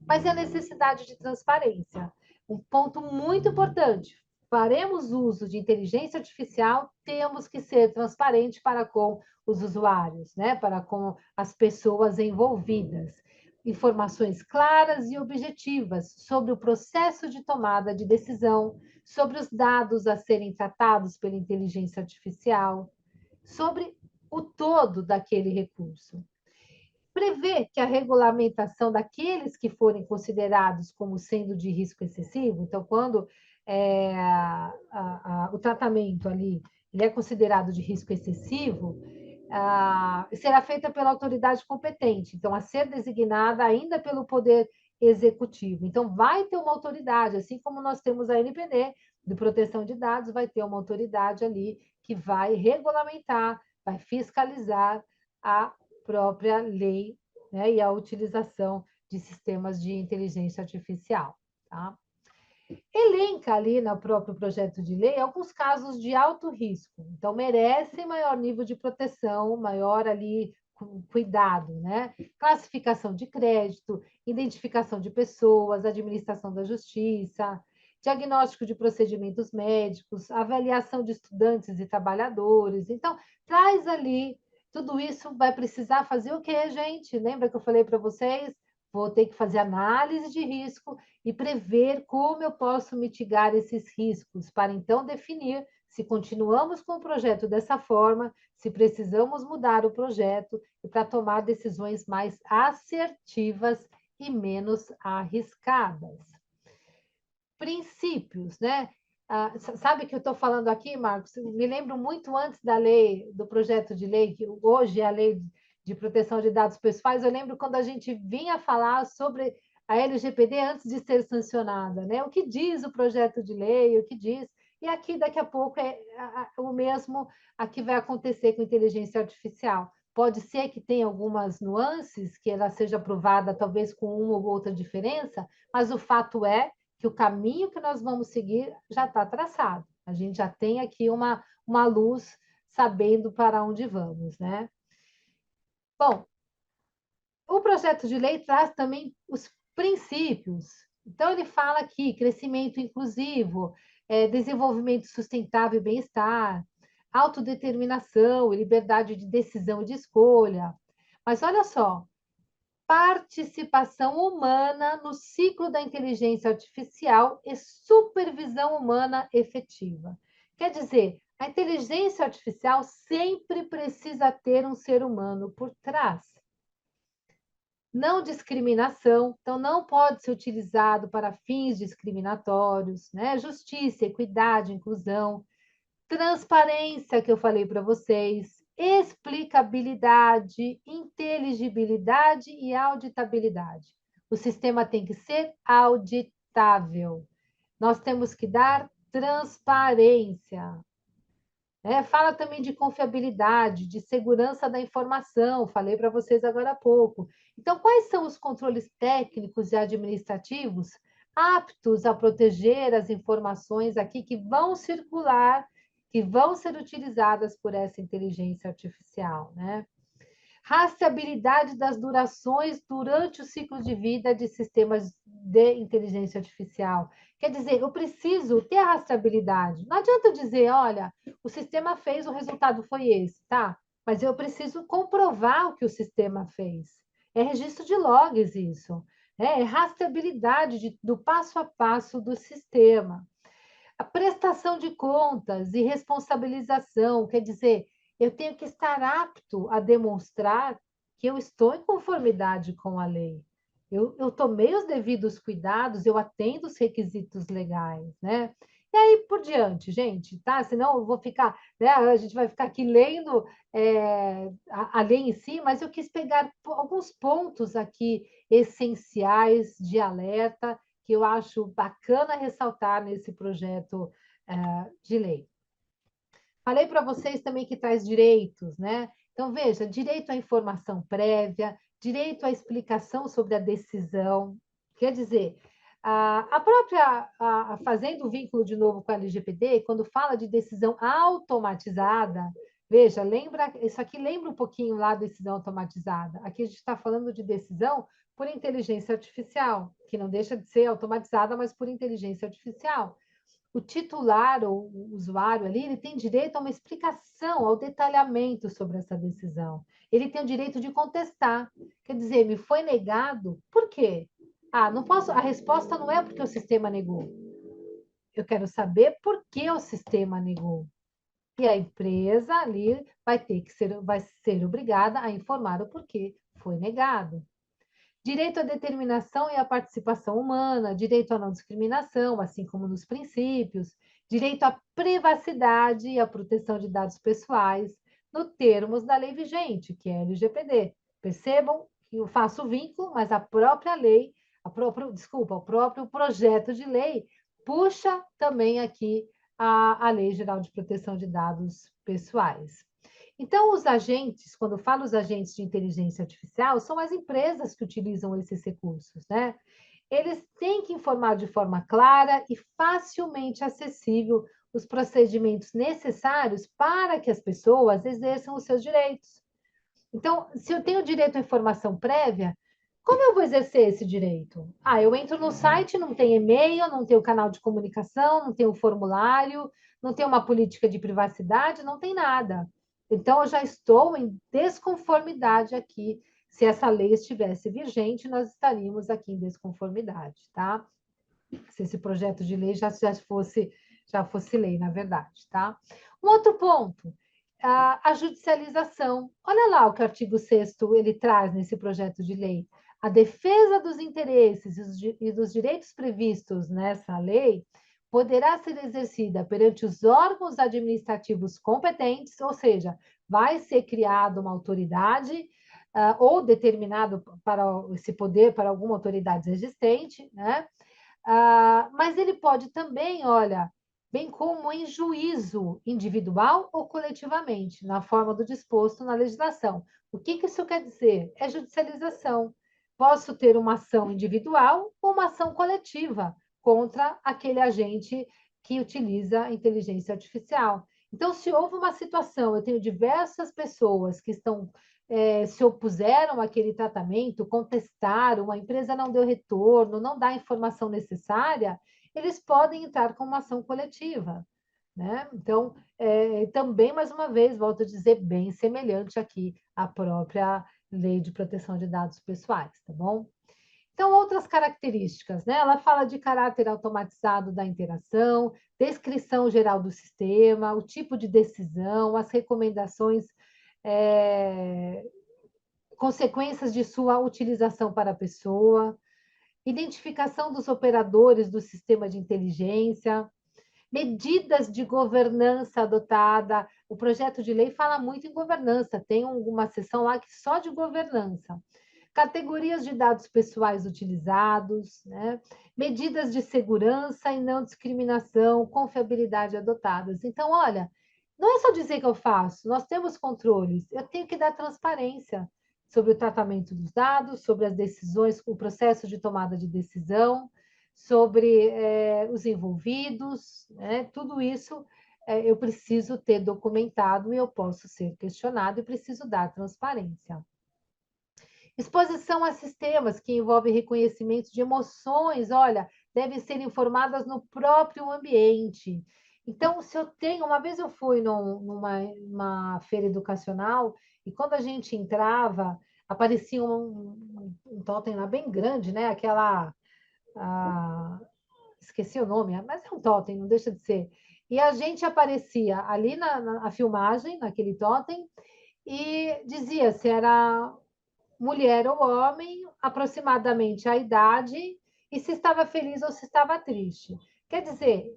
Mas é a necessidade de transparência. Um ponto muito importante. Faremos uso de inteligência artificial, temos que ser transparente para com os usuários, né? Para com as pessoas envolvidas informações claras e objetivas sobre o processo de tomada de decisão, sobre os dados a serem tratados pela inteligência artificial, sobre o todo daquele recurso. Prevê que a regulamentação daqueles que forem considerados como sendo de risco excessivo, então, quando o tratamento ali ele é considerado de risco excessivo, será feita pela autoridade competente, então, a ser designada ainda pelo Poder Executivo. Então, vai ter uma autoridade, assim como nós temos a NPD, de proteção de dados, vai ter uma autoridade ali que vai regulamentar, vai fiscalizar a própria lei, né, e a utilização de sistemas de inteligência artificial. Tá? Elenca ali no próprio projeto de lei alguns casos de alto risco, então merecem maior nível de proteção, maior ali cuidado, né? Classificação de crédito, identificação de pessoas, administração da justiça, diagnóstico de procedimentos médicos, avaliação de estudantes e trabalhadores. Então, traz ali tudo isso vai precisar fazer o quê, gente? Lembra que eu falei para vocês? Vou ter que fazer análise de risco e prever como eu posso mitigar esses riscos, para então definir se continuamos com o projeto dessa forma, se precisamos mudar o projeto e para tomar decisões mais assertivas e menos arriscadas. Princípios, né? Sabe que eu estou falando aqui, Marcos? Me lembro muito antes da lei, do projeto de lei, que hoje é a lei de proteção de dados pessoais. Eu lembro quando a gente vinha falar sobre a LGPD antes de ser sancionada, né? O que diz o projeto de lei, o que diz. E aqui, daqui a pouco, é o mesmo aqui vai acontecer com inteligência artificial. Pode ser que tenha algumas nuances, que ela seja aprovada talvez com uma ou outra diferença, mas o fato é que o caminho que nós vamos seguir já está traçado. A gente já tem aqui uma luz sabendo para onde vamos, né? Bom, o projeto de lei traz também os princípios. Então, ele fala aqui, crescimento inclusivo, desenvolvimento sustentável e bem-estar, autodeterminação e liberdade de decisão e de escolha. Mas olha só, participação humana no ciclo da inteligência artificial e supervisão humana efetiva. Quer dizer, a inteligência artificial sempre precisa ter um ser humano por trás. Não discriminação, então não pode ser utilizado para fins discriminatórios, né? Justiça, equidade, inclusão, transparência, que eu falei para vocês, explicabilidade, inteligibilidade e auditabilidade. O sistema tem que ser auditável. Nós temos que dar transparência. Fala também de confiabilidade, de segurança da informação, falei para vocês agora há pouco. Então, quais são os controles técnicos e administrativos aptos a proteger as informações aqui que vão circular, que vão ser utilizadas por essa inteligência artificial, né? Rastreabilidade das durações durante o ciclo de vida de sistemas de inteligência artificial. Quer dizer, eu preciso ter a rastreabilidade. Não adianta dizer, olha, o sistema fez, o resultado foi esse, tá? Mas eu preciso comprovar o que o sistema fez. É registro de logs isso. É rastreabilidade do passo a passo do sistema. A prestação de contas e responsabilização, quer dizer, eu tenho que estar apto a demonstrar que eu estou em conformidade com a lei. Eu tomei os devidos cuidados, eu atendo os requisitos legais, né? E aí por diante, gente, tá? Senão eu vou ficar, né? A gente vai ficar aqui lendo a lei em si, mas eu quis pegar alguns pontos aqui essenciais de alerta que eu acho bacana ressaltar nesse projeto de lei. Falei para vocês também que traz direitos, né? Então, veja, direito à informação prévia, direito à explicação sobre a decisão. Quer dizer, a própria, fazendo o vínculo de novo com a LGPD, quando fala de decisão automatizada, veja, lembra, isso aqui lembra um pouquinho lá decisão automatizada. Aqui a gente está falando de decisão por inteligência artificial, que não deixa de ser automatizada, mas por inteligência artificial. O titular ou o usuário ali, ele tem direito a uma explicação, ao detalhamento sobre essa decisão. Ele tem o direito de contestar. Quer dizer, me foi negado, por quê? Ah, não posso, a resposta não é porque o sistema negou. Eu quero saber por que o sistema negou. E a empresa ali vai ser obrigada a informar o porquê foi negado. Direito à determinação e à participação humana, direito à não discriminação, assim como nos princípios, direito à privacidade e à proteção de dados pessoais, nos termos da lei vigente, que é a LGPD. Percebam que eu faço vínculo, mas a própria lei, o próprio projeto de lei puxa também aqui a Lei Geral de Proteção de Dados Pessoais. Então, os agentes, quando eu falo os agentes de inteligência artificial, são as empresas que utilizam esses recursos, né? Eles têm que informar de forma clara e facilmente acessível os procedimentos necessários para que as pessoas exerçam os seus direitos. Então, se eu tenho direito à informação prévia, como eu vou exercer esse direito? Ah, eu entro no site, não tem e-mail, não tem o canal de comunicação, não tem o formulário, não tem uma política de privacidade, não tem nada. Então, eu já estou em desconformidade aqui. Se essa lei estivesse vigente, nós estaríamos aqui em desconformidade, tá? Se esse projeto de lei já fosse lei, na verdade, tá? Um outro ponto, a judicialização. Olha lá o que o artigo 6º ele traz nesse projeto de lei. A defesa dos interesses e dos direitos previstos nessa lei poderá ser exercida perante os órgãos administrativos competentes, ou seja, vai ser criada uma autoridade ou determinado para esse poder para alguma autoridade existente, né? Mas ele pode também, olha, bem como em juízo individual ou coletivamente, na forma do disposto na legislação. O que isso quer dizer? É judicialização. Posso ter uma ação individual ou uma ação coletiva contra aquele agente que utiliza a inteligência artificial. Então, se houve uma situação, eu tenho diversas pessoas que estão se opuseram àquele tratamento, contestaram, a empresa não deu retorno, não dá a informação necessária, eles podem entrar com uma ação coletiva, né? Então, também, mais uma vez, volto a dizer, bem semelhante aqui à própria Lei de Proteção de Dados Pessoais, tá bom? Então, outras características, né? Ela fala de caráter automatizado da interação, descrição geral do sistema, o tipo de decisão, as recomendações, é, consequências de sua utilização para a pessoa, identificação dos operadores do sistema de inteligência, medidas de governança adotada. O projeto de lei fala muito em governança, tem uma seção lá que só de governança. Categorias de dados pessoais utilizados, né? Medidas de segurança e não discriminação, confiabilidade adotadas. Então, olha, não é só dizer que eu faço, nós temos controles, eu tenho que dar transparência sobre o tratamento dos dados, sobre as decisões, o processo de tomada de decisão, sobre os envolvidos, né? Tudo isso eu preciso ter documentado e eu posso ser questionado e preciso dar transparência. Exposição a sistemas que envolvem reconhecimento de emoções, olha, devem ser informadas no próprio ambiente. Então, se eu tenho, uma vez eu fui numa feira educacional e quando a gente entrava, aparecia um totem lá bem grande, né? Esqueci o nome, mas é um totem, não deixa de ser. E a gente aparecia ali na filmagem, naquele totem, e dizia se era mulher ou homem, aproximadamente a idade, e se estava feliz ou se estava triste. Quer dizer,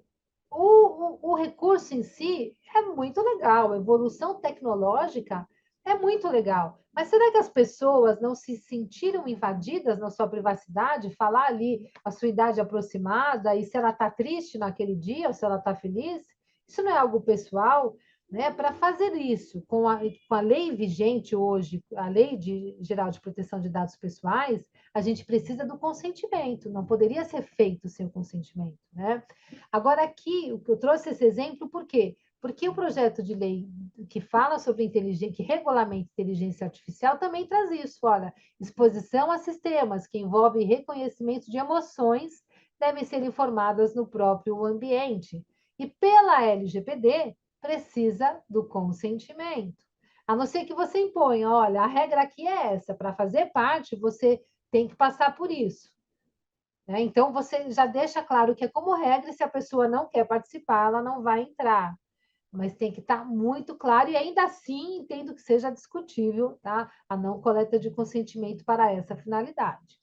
o recurso em si é muito legal, a evolução tecnológica é muito legal. Mas será que as pessoas não se sentiram invadidas na sua privacidade? Falar ali a sua idade aproximada e se ela está triste naquele dia ou se ela está feliz? Isso não é algo pessoal? Né? Para fazer isso com a lei vigente hoje, a Geral de Proteção de Dados Pessoais, a gente precisa do consentimento, não poderia ser feito sem o consentimento. Né? Agora, aqui, eu trouxe esse exemplo por quê? Porque o projeto de lei que fala sobre inteligência, que regulamenta inteligência artificial, também traz isso. Olha, exposição a sistemas que envolvem reconhecimento de emoções devem ser informadas no próprio ambiente. E pela LGPD, precisa do consentimento. A não ser que você imponha, olha, a regra aqui é essa, para fazer parte, você tem que passar por isso. Né? Então, você já deixa claro que é como regra, se a pessoa não quer participar, ela não vai entrar. Mas tem que estar muito claro, e ainda assim entendo que seja discutível tá? A não coleta de consentimento para essa finalidade.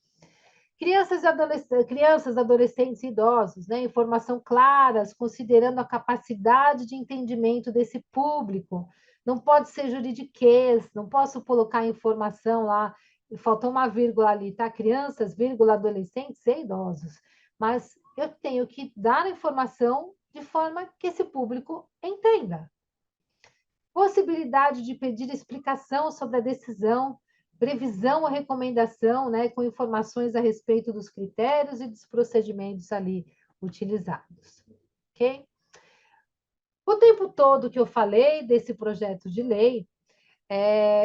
Crianças, adolescentes e idosos, né? Informação claras, considerando a capacidade de entendimento desse público. Não pode ser juridiquês, não posso colocar informação lá, faltou uma vírgula ali, tá? Crianças, vírgula, adolescentes e idosos. Mas eu tenho que dar a informação de forma que esse público entenda. Possibilidade de pedir explicação sobre a decisão, previsão ou recomendação, né, com informações a respeito dos critérios e dos procedimentos ali utilizados. Ok? O tempo todo que eu falei desse projeto de lei,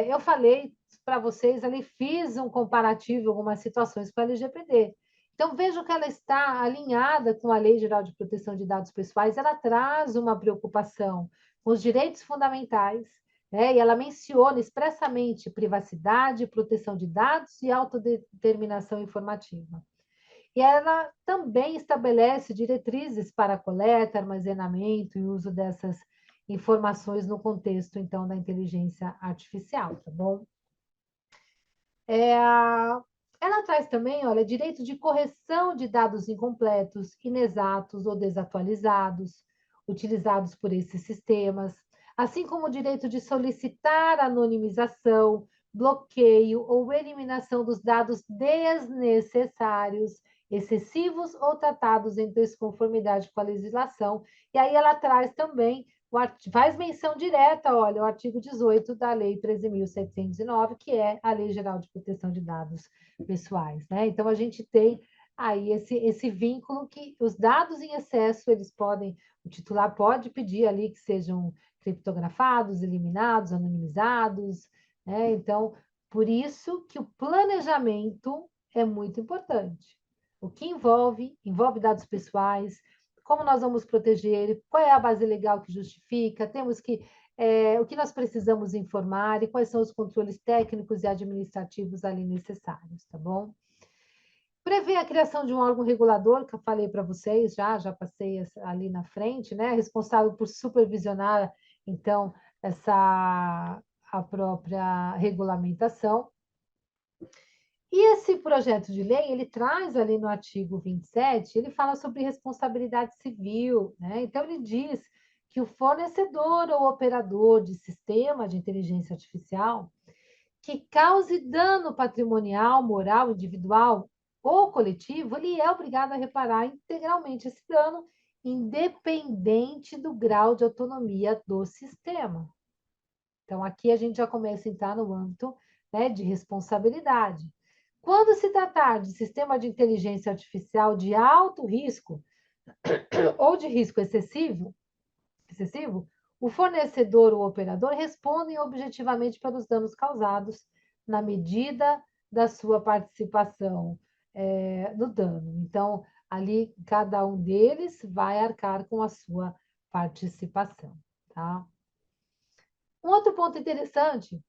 eu falei para vocês ali, fiz um comparativo, algumas situações com a LGPD. Então, vejo que ela está alinhada com a Lei Geral de Proteção de Dados Pessoais, ela traz uma preocupação com os direitos fundamentais, né? E ela menciona expressamente privacidade, proteção de dados e autodeterminação informativa. E ela também estabelece diretrizes para coleta, armazenamento e uso dessas informações no contexto, então, da inteligência artificial, tá bom? Ela traz também, olha, direito de correção de dados incompletos, inexatos ou desatualizados, utilizados por esses sistemas, assim como o direito de solicitar anonimização, bloqueio ou eliminação dos dados desnecessários, excessivos ou tratados em desconformidade com a legislação. E aí ela traz também faz menção direta, olha, o artigo 18 da Lei 13.709, que é a Lei Geral de Proteção de Dados Pessoais. Né? Então, a gente tem aí esse vínculo que os dados em excesso, eles podem, o titular pode pedir ali que sejam criptografados, eliminados, anonimizados, né? Então, por isso que o planejamento é muito importante. O que envolve dados pessoais, como nós vamos proteger, qual é a base legal que justifica, o que nós precisamos informar e quais são os controles técnicos e administrativos ali necessários, tá bom? Prever a criação de um órgão regulador, que eu falei para vocês, já passei ali na frente, né? Responsável por supervisionar, então, a própria regulamentação. E esse projeto de lei, ele traz ali no artigo 27, ele fala sobre responsabilidade civil, né? Então, ele diz que o fornecedor ou operador de sistema de inteligência artificial que cause dano patrimonial, moral, individual ou coletivo, ele é obrigado a reparar integralmente esse dano, independente do grau de autonomia do sistema. Então, aqui a gente já começa a entrar no âmbito, né, de responsabilidade. Quando se tratar de sistema de inteligência artificial de alto risco ou de risco excessivo, o fornecedor ou operador respondem objetivamente pelos danos causados na medida da sua participação no dano. Então, ali, cada um deles vai arcar com a sua participação. Tá? Um outro ponto interessante,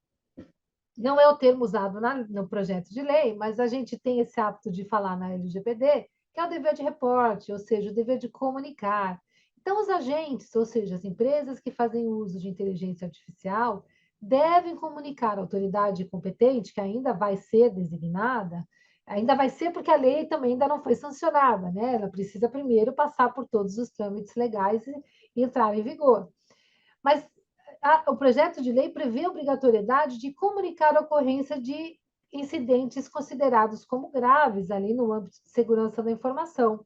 não é o termo usado no projeto de lei, mas a gente tem esse hábito de falar na LGPD, que é o dever de reporte, ou seja, o dever de comunicar. Então, os agentes, ou seja, as empresas que fazem uso de inteligência artificial, devem comunicar à autoridade competente, que ainda vai ser designada, ainda vai ser porque a lei também ainda não foi sancionada, né? Ela precisa primeiro passar por todos os trâmites legais e entrar em vigor. Mas o projeto de lei prevê a obrigatoriedade de comunicar a ocorrência de incidentes considerados como graves ali no âmbito de segurança da informação.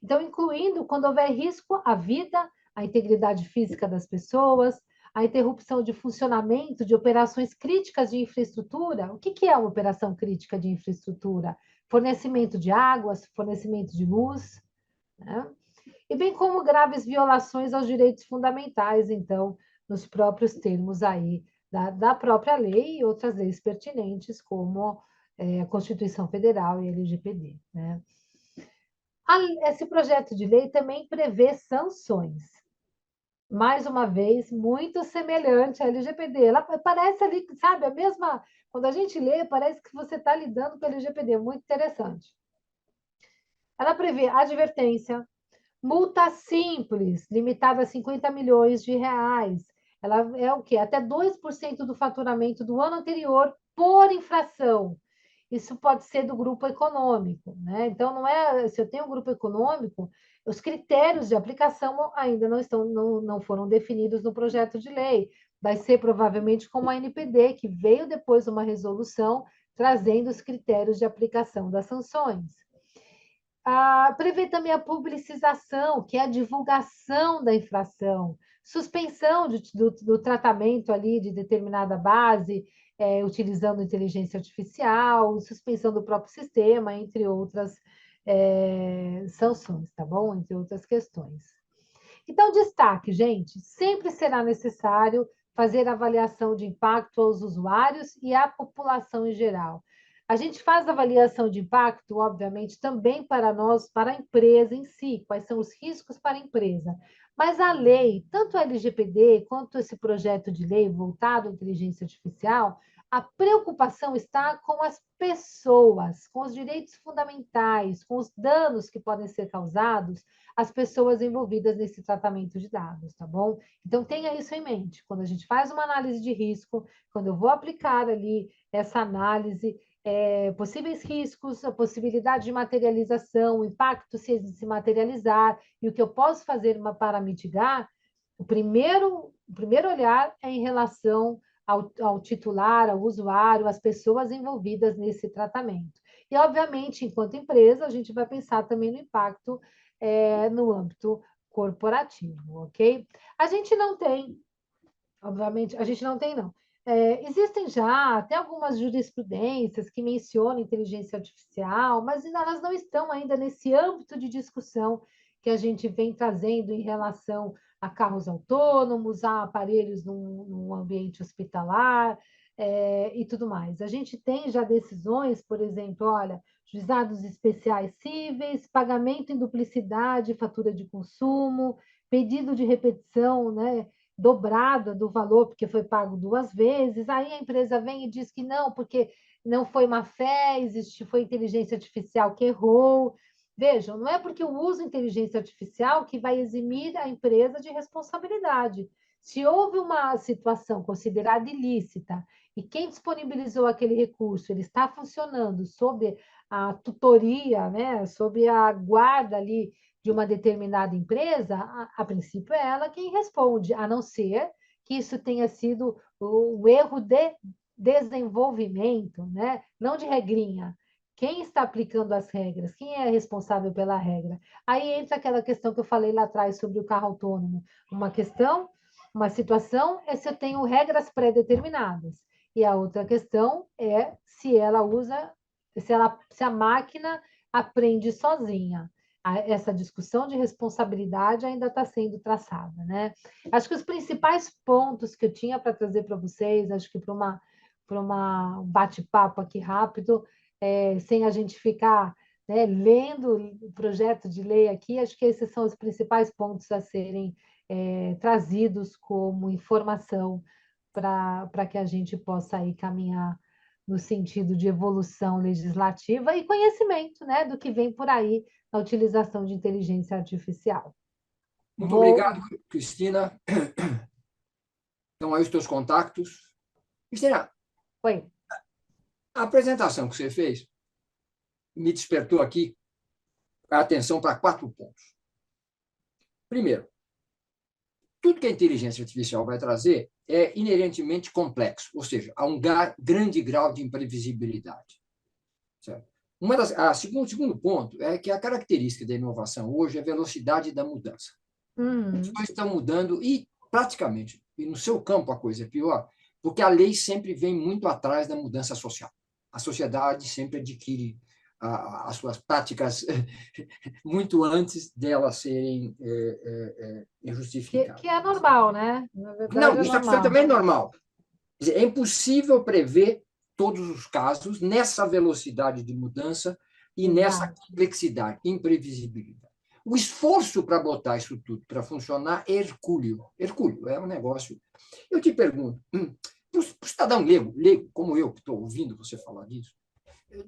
Então, incluindo quando houver risco à vida, à integridade física das pessoas, a interrupção de funcionamento de operações críticas de infraestrutura. O que é uma operação crítica de infraestrutura? Fornecimento de águas, fornecimento de luz, né? E bem como graves violações aos direitos fundamentais, então, nos próprios termos aí da própria lei e outras leis pertinentes, como a Constituição Federal e a LGPD, né? Esse projeto de lei também prevê sanções. Mais uma vez, muito semelhante à LGPD. Ela parece ali, sabe, a mesma. Quando a gente lê, parece que você está lidando com a LGPD, muito interessante. Ela prevê advertência, multa simples, limitada a 50 milhões de reais. Ela é o quê? Até 2% do faturamento do ano anterior por infração. Isso pode ser do grupo econômico, né? Então, não é, se eu tenho um grupo econômico, os critérios de aplicação ainda não foram definidos no projeto de lei. Vai ser provavelmente como a NPD, que veio depois uma resolução trazendo os critérios de aplicação das sanções. Prevê também a publicização, que é a divulgação da infração, suspensão do tratamento ali de determinada base, utilizando inteligência artificial, suspensão do próprio sistema, entre outras sanções, tá bom? Entre outras questões. Então, destaque, gente, sempre será necessário fazer avaliação de impacto aos usuários e à população em geral. A gente faz avaliação de impacto, obviamente, também para nós, para a empresa em si, quais são os riscos para a empresa. Mas a lei, tanto a LGPD quanto esse projeto de lei voltado à inteligência artificial, a preocupação está com as pessoas, com os direitos fundamentais, com os danos que podem ser causados às pessoas envolvidas nesse tratamento de dados, tá bom? Então, tenha isso em mente. Quando a gente faz uma análise de risco, quando eu vou aplicar ali essa análise, possíveis riscos, a possibilidade de materialização, o impacto se materializar e o que eu posso fazer para mitigar, o primeiro olhar é em relação ao titular, ao usuário, às pessoas envolvidas nesse tratamento. E, obviamente, enquanto empresa, a gente vai pensar também no impacto no âmbito corporativo, ok? A gente não tem, obviamente, a gente não tem, não. Existem já até algumas jurisprudências que mencionam inteligência artificial, mas elas não estão ainda nesse âmbito de discussão que a gente vem trazendo em relação a carros autônomos, a aparelhos num ambiente hospitalar, e tudo mais. A gente tem já decisões, por exemplo, olha, juizados especiais cíveis, pagamento em duplicidade, fatura de consumo, pedido de repetição, né, dobrada do valor, porque foi pago duas vezes. Aí a empresa vem e diz que não, porque não foi má fé, foi inteligência artificial que errou. Vejam, não é porque eu uso inteligência artificial que vai eximir a empresa de responsabilidade. Se houve uma situação considerada ilícita e quem disponibilizou aquele recurso, ele está funcionando sob a tutoria, né, sob a guarda ali de uma determinada empresa, a princípio é ela quem responde, a não ser que isso tenha sido um erro de desenvolvimento, né, não de regrinha. Quem está aplicando as regras? Quem é responsável pela regra? Aí entra aquela questão que eu falei lá atrás sobre o carro autônomo. Uma situação é se eu tenho regras pré-determinadas. E a outra questão é se ela usa, se a máquina aprende sozinha. Essa discussão de responsabilidade ainda está sendo traçada, né? Acho que os principais pontos que eu tinha para trazer para vocês, acho que para um bate-papo aqui rápido, sem a gente ficar, né, lendo o projeto de lei aqui, acho que esses são os principais pontos a serem trazidos como informação para que a gente possa aí caminhar no sentido de evolução legislativa e conhecimento, né, do que vem por aí na utilização de inteligência artificial. Muito obrigado, Cristina. Então, aí os teus contatos. Cristina, Oi. a apresentação que você fez me despertou aqui a atenção para 4 pontos. Primeiro, tudo que a inteligência artificial vai trazer é inerentemente complexo, ou seja, há um grande grau de imprevisibilidade. Certo? O segundo ponto é que a característica da inovação hoje é a velocidade da mudança. As coisas estão mudando e praticamente, e no seu campo a coisa é pior, porque a lei sempre vem muito atrás da mudança social. A sociedade sempre adquire as suas práticas muito antes delas serem injustificadas. Que é normal, né? Na verdade, Não, é isso é normal. absolutamente normal. Quer dizer, é impossível prever todos os casos nessa velocidade de mudança e nessa Exato. complexidade, imprevisibilidade. O esforço para botar isso tudo para funcionar é hercúleo. Hercúleo é um negócio. Eu te pergunto, para o cidadão leigo como eu, que estou ouvindo você falar disso,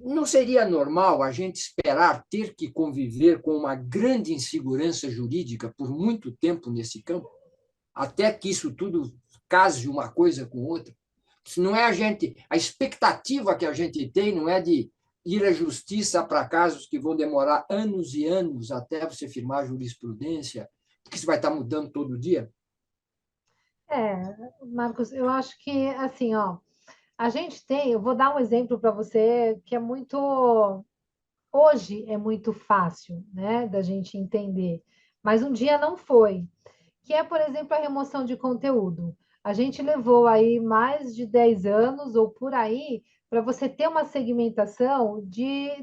não seria normal a gente esperar ter que conviver com uma grande insegurança jurídica por muito tempo nesse campo, até que isso tudo case uma coisa com outra? Se não é a expectativa que a gente tem não é de ir à justiça para casos que vão demorar anos e anos até você firmar jurisprudência, porque isso vai estar mudando todo dia. Marcos, eu acho que, assim, ó, a gente tem, eu vou dar um exemplo para você que é muito, hoje é muito fácil, né, da gente entender, mas um dia não foi, que é, por exemplo, a remoção de conteúdo. A gente levou aí mais de 10 anos ou por aí para você ter uma segmentação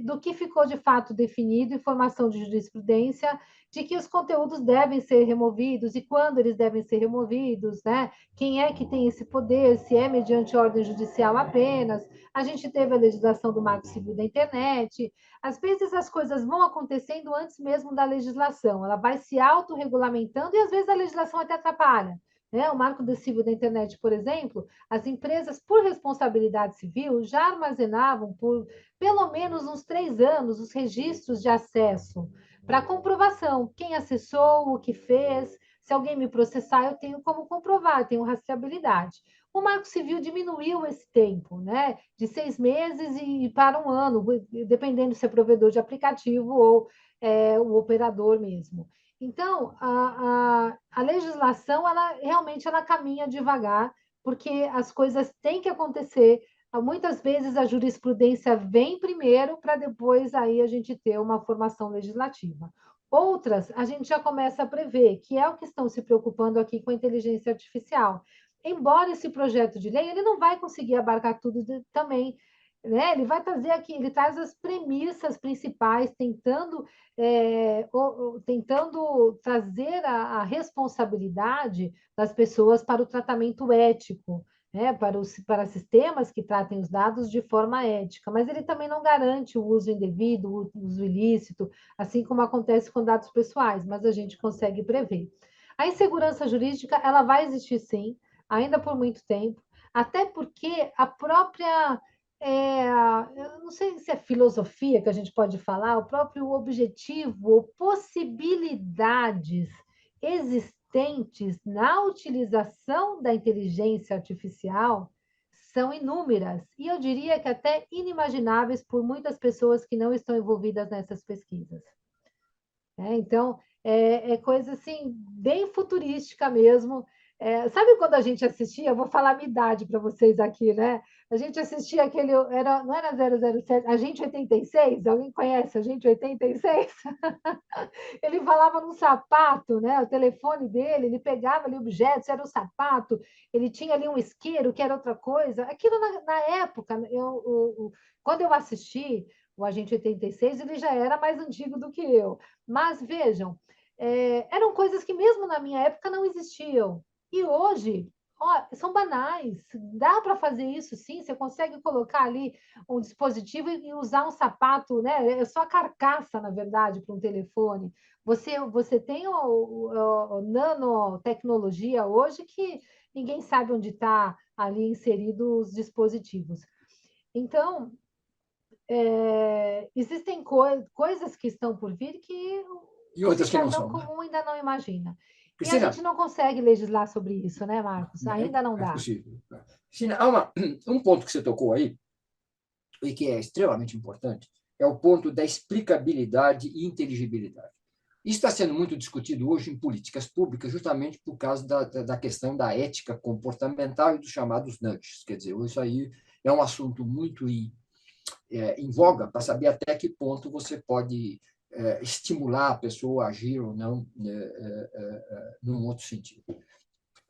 do que ficou de fato definido em formação de jurisprudência, de que os conteúdos devem ser removidos e quando eles devem ser removidos, né? Quem é que tem esse poder, se é mediante ordem judicial apenas. A gente teve a legislação do Marco Civil da Internet. Às vezes as coisas vão acontecendo antes mesmo da legislação, ela vai se autorregulamentando e às vezes a legislação até atrapalha. Né? O Marco Civil da Internet, por exemplo, as empresas, por responsabilidade civil, já armazenavam por pelo menos uns 3 anos os registros de acesso para comprovação. Quem acessou, o que fez, se alguém me processar, eu tenho como comprovar, eu tenho rastreabilidade. O Marco Civil diminuiu esse tempo, né? De 6 meses e para um ano, dependendo se é provedor de aplicativo ou o operador mesmo. Então, a legislação, ela realmente ela caminha devagar, porque as coisas têm que acontecer. Muitas vezes a jurisprudência vem primeiro para depois aí a gente ter uma formação legislativa. Outras, a gente já começa a prever, que é o que estão se preocupando aqui com a inteligência artificial. Embora esse projeto de lei, ele não vai conseguir abarcar tudo também, né? Ele vai trazer aqui, ele traz as premissas principais, tentando trazer a responsabilidade das pessoas para o tratamento ético né, para sistemas que tratem os dados de forma ética, mas ele também não garante o uso indevido, o uso ilícito, assim como acontece com dados pessoais, mas a gente consegue prever. A insegurança jurídica, ela vai existir sim, ainda por muito tempo, até porque a própria, eu não sei se é filosofia que a gente pode falar, o próprio objetivo ou possibilidades existentes na utilização da inteligência artificial são inúmeras, e eu diria que até inimagináveis por muitas pessoas que não estão envolvidas nessas pesquisas. Então, é coisa assim, bem futurística mesmo. Sabe quando a gente assistia? Eu vou falar a minha idade para vocês aqui, né? A gente assistia aquele. Não era 007, Agente 86? Alguém conhece Agente 86? Ele falava num sapato, né? O telefone dele, ele pegava ali objetos, era um sapato, ele tinha ali um isqueiro, que era outra coisa. Aquilo na época, quando eu assisti o Agente 86, ele já era mais antigo do que eu. Mas vejam, eram coisas que mesmo na minha época não existiam. E hoje, ó, são banais. Dá para fazer isso sim, você consegue colocar ali um dispositivo e usar um sapato, né? É só a carcaça, na verdade, para um telefone. Você tem o nanotecnologia hoje que ninguém sabe onde está ali inserido os dispositivos. Então, existem coisas que estão por vir que E o outras que não cidadão são, né? comum ainda não imagina. E a gente Cristina, não consegue legislar sobre isso, né, Marcos? Ainda não é dá. possível. Cristina, um ponto que você tocou aí, e que é extremamente importante, é o ponto da explicabilidade e inteligibilidade. Isso está sendo muito discutido hoje em políticas públicas, justamente por causa da questão da ética comportamental e dos chamados nudges. Quer dizer, isso aí é um assunto muito em voga para saber até que ponto você pode estimular a pessoa a agir ou não num outro sentido.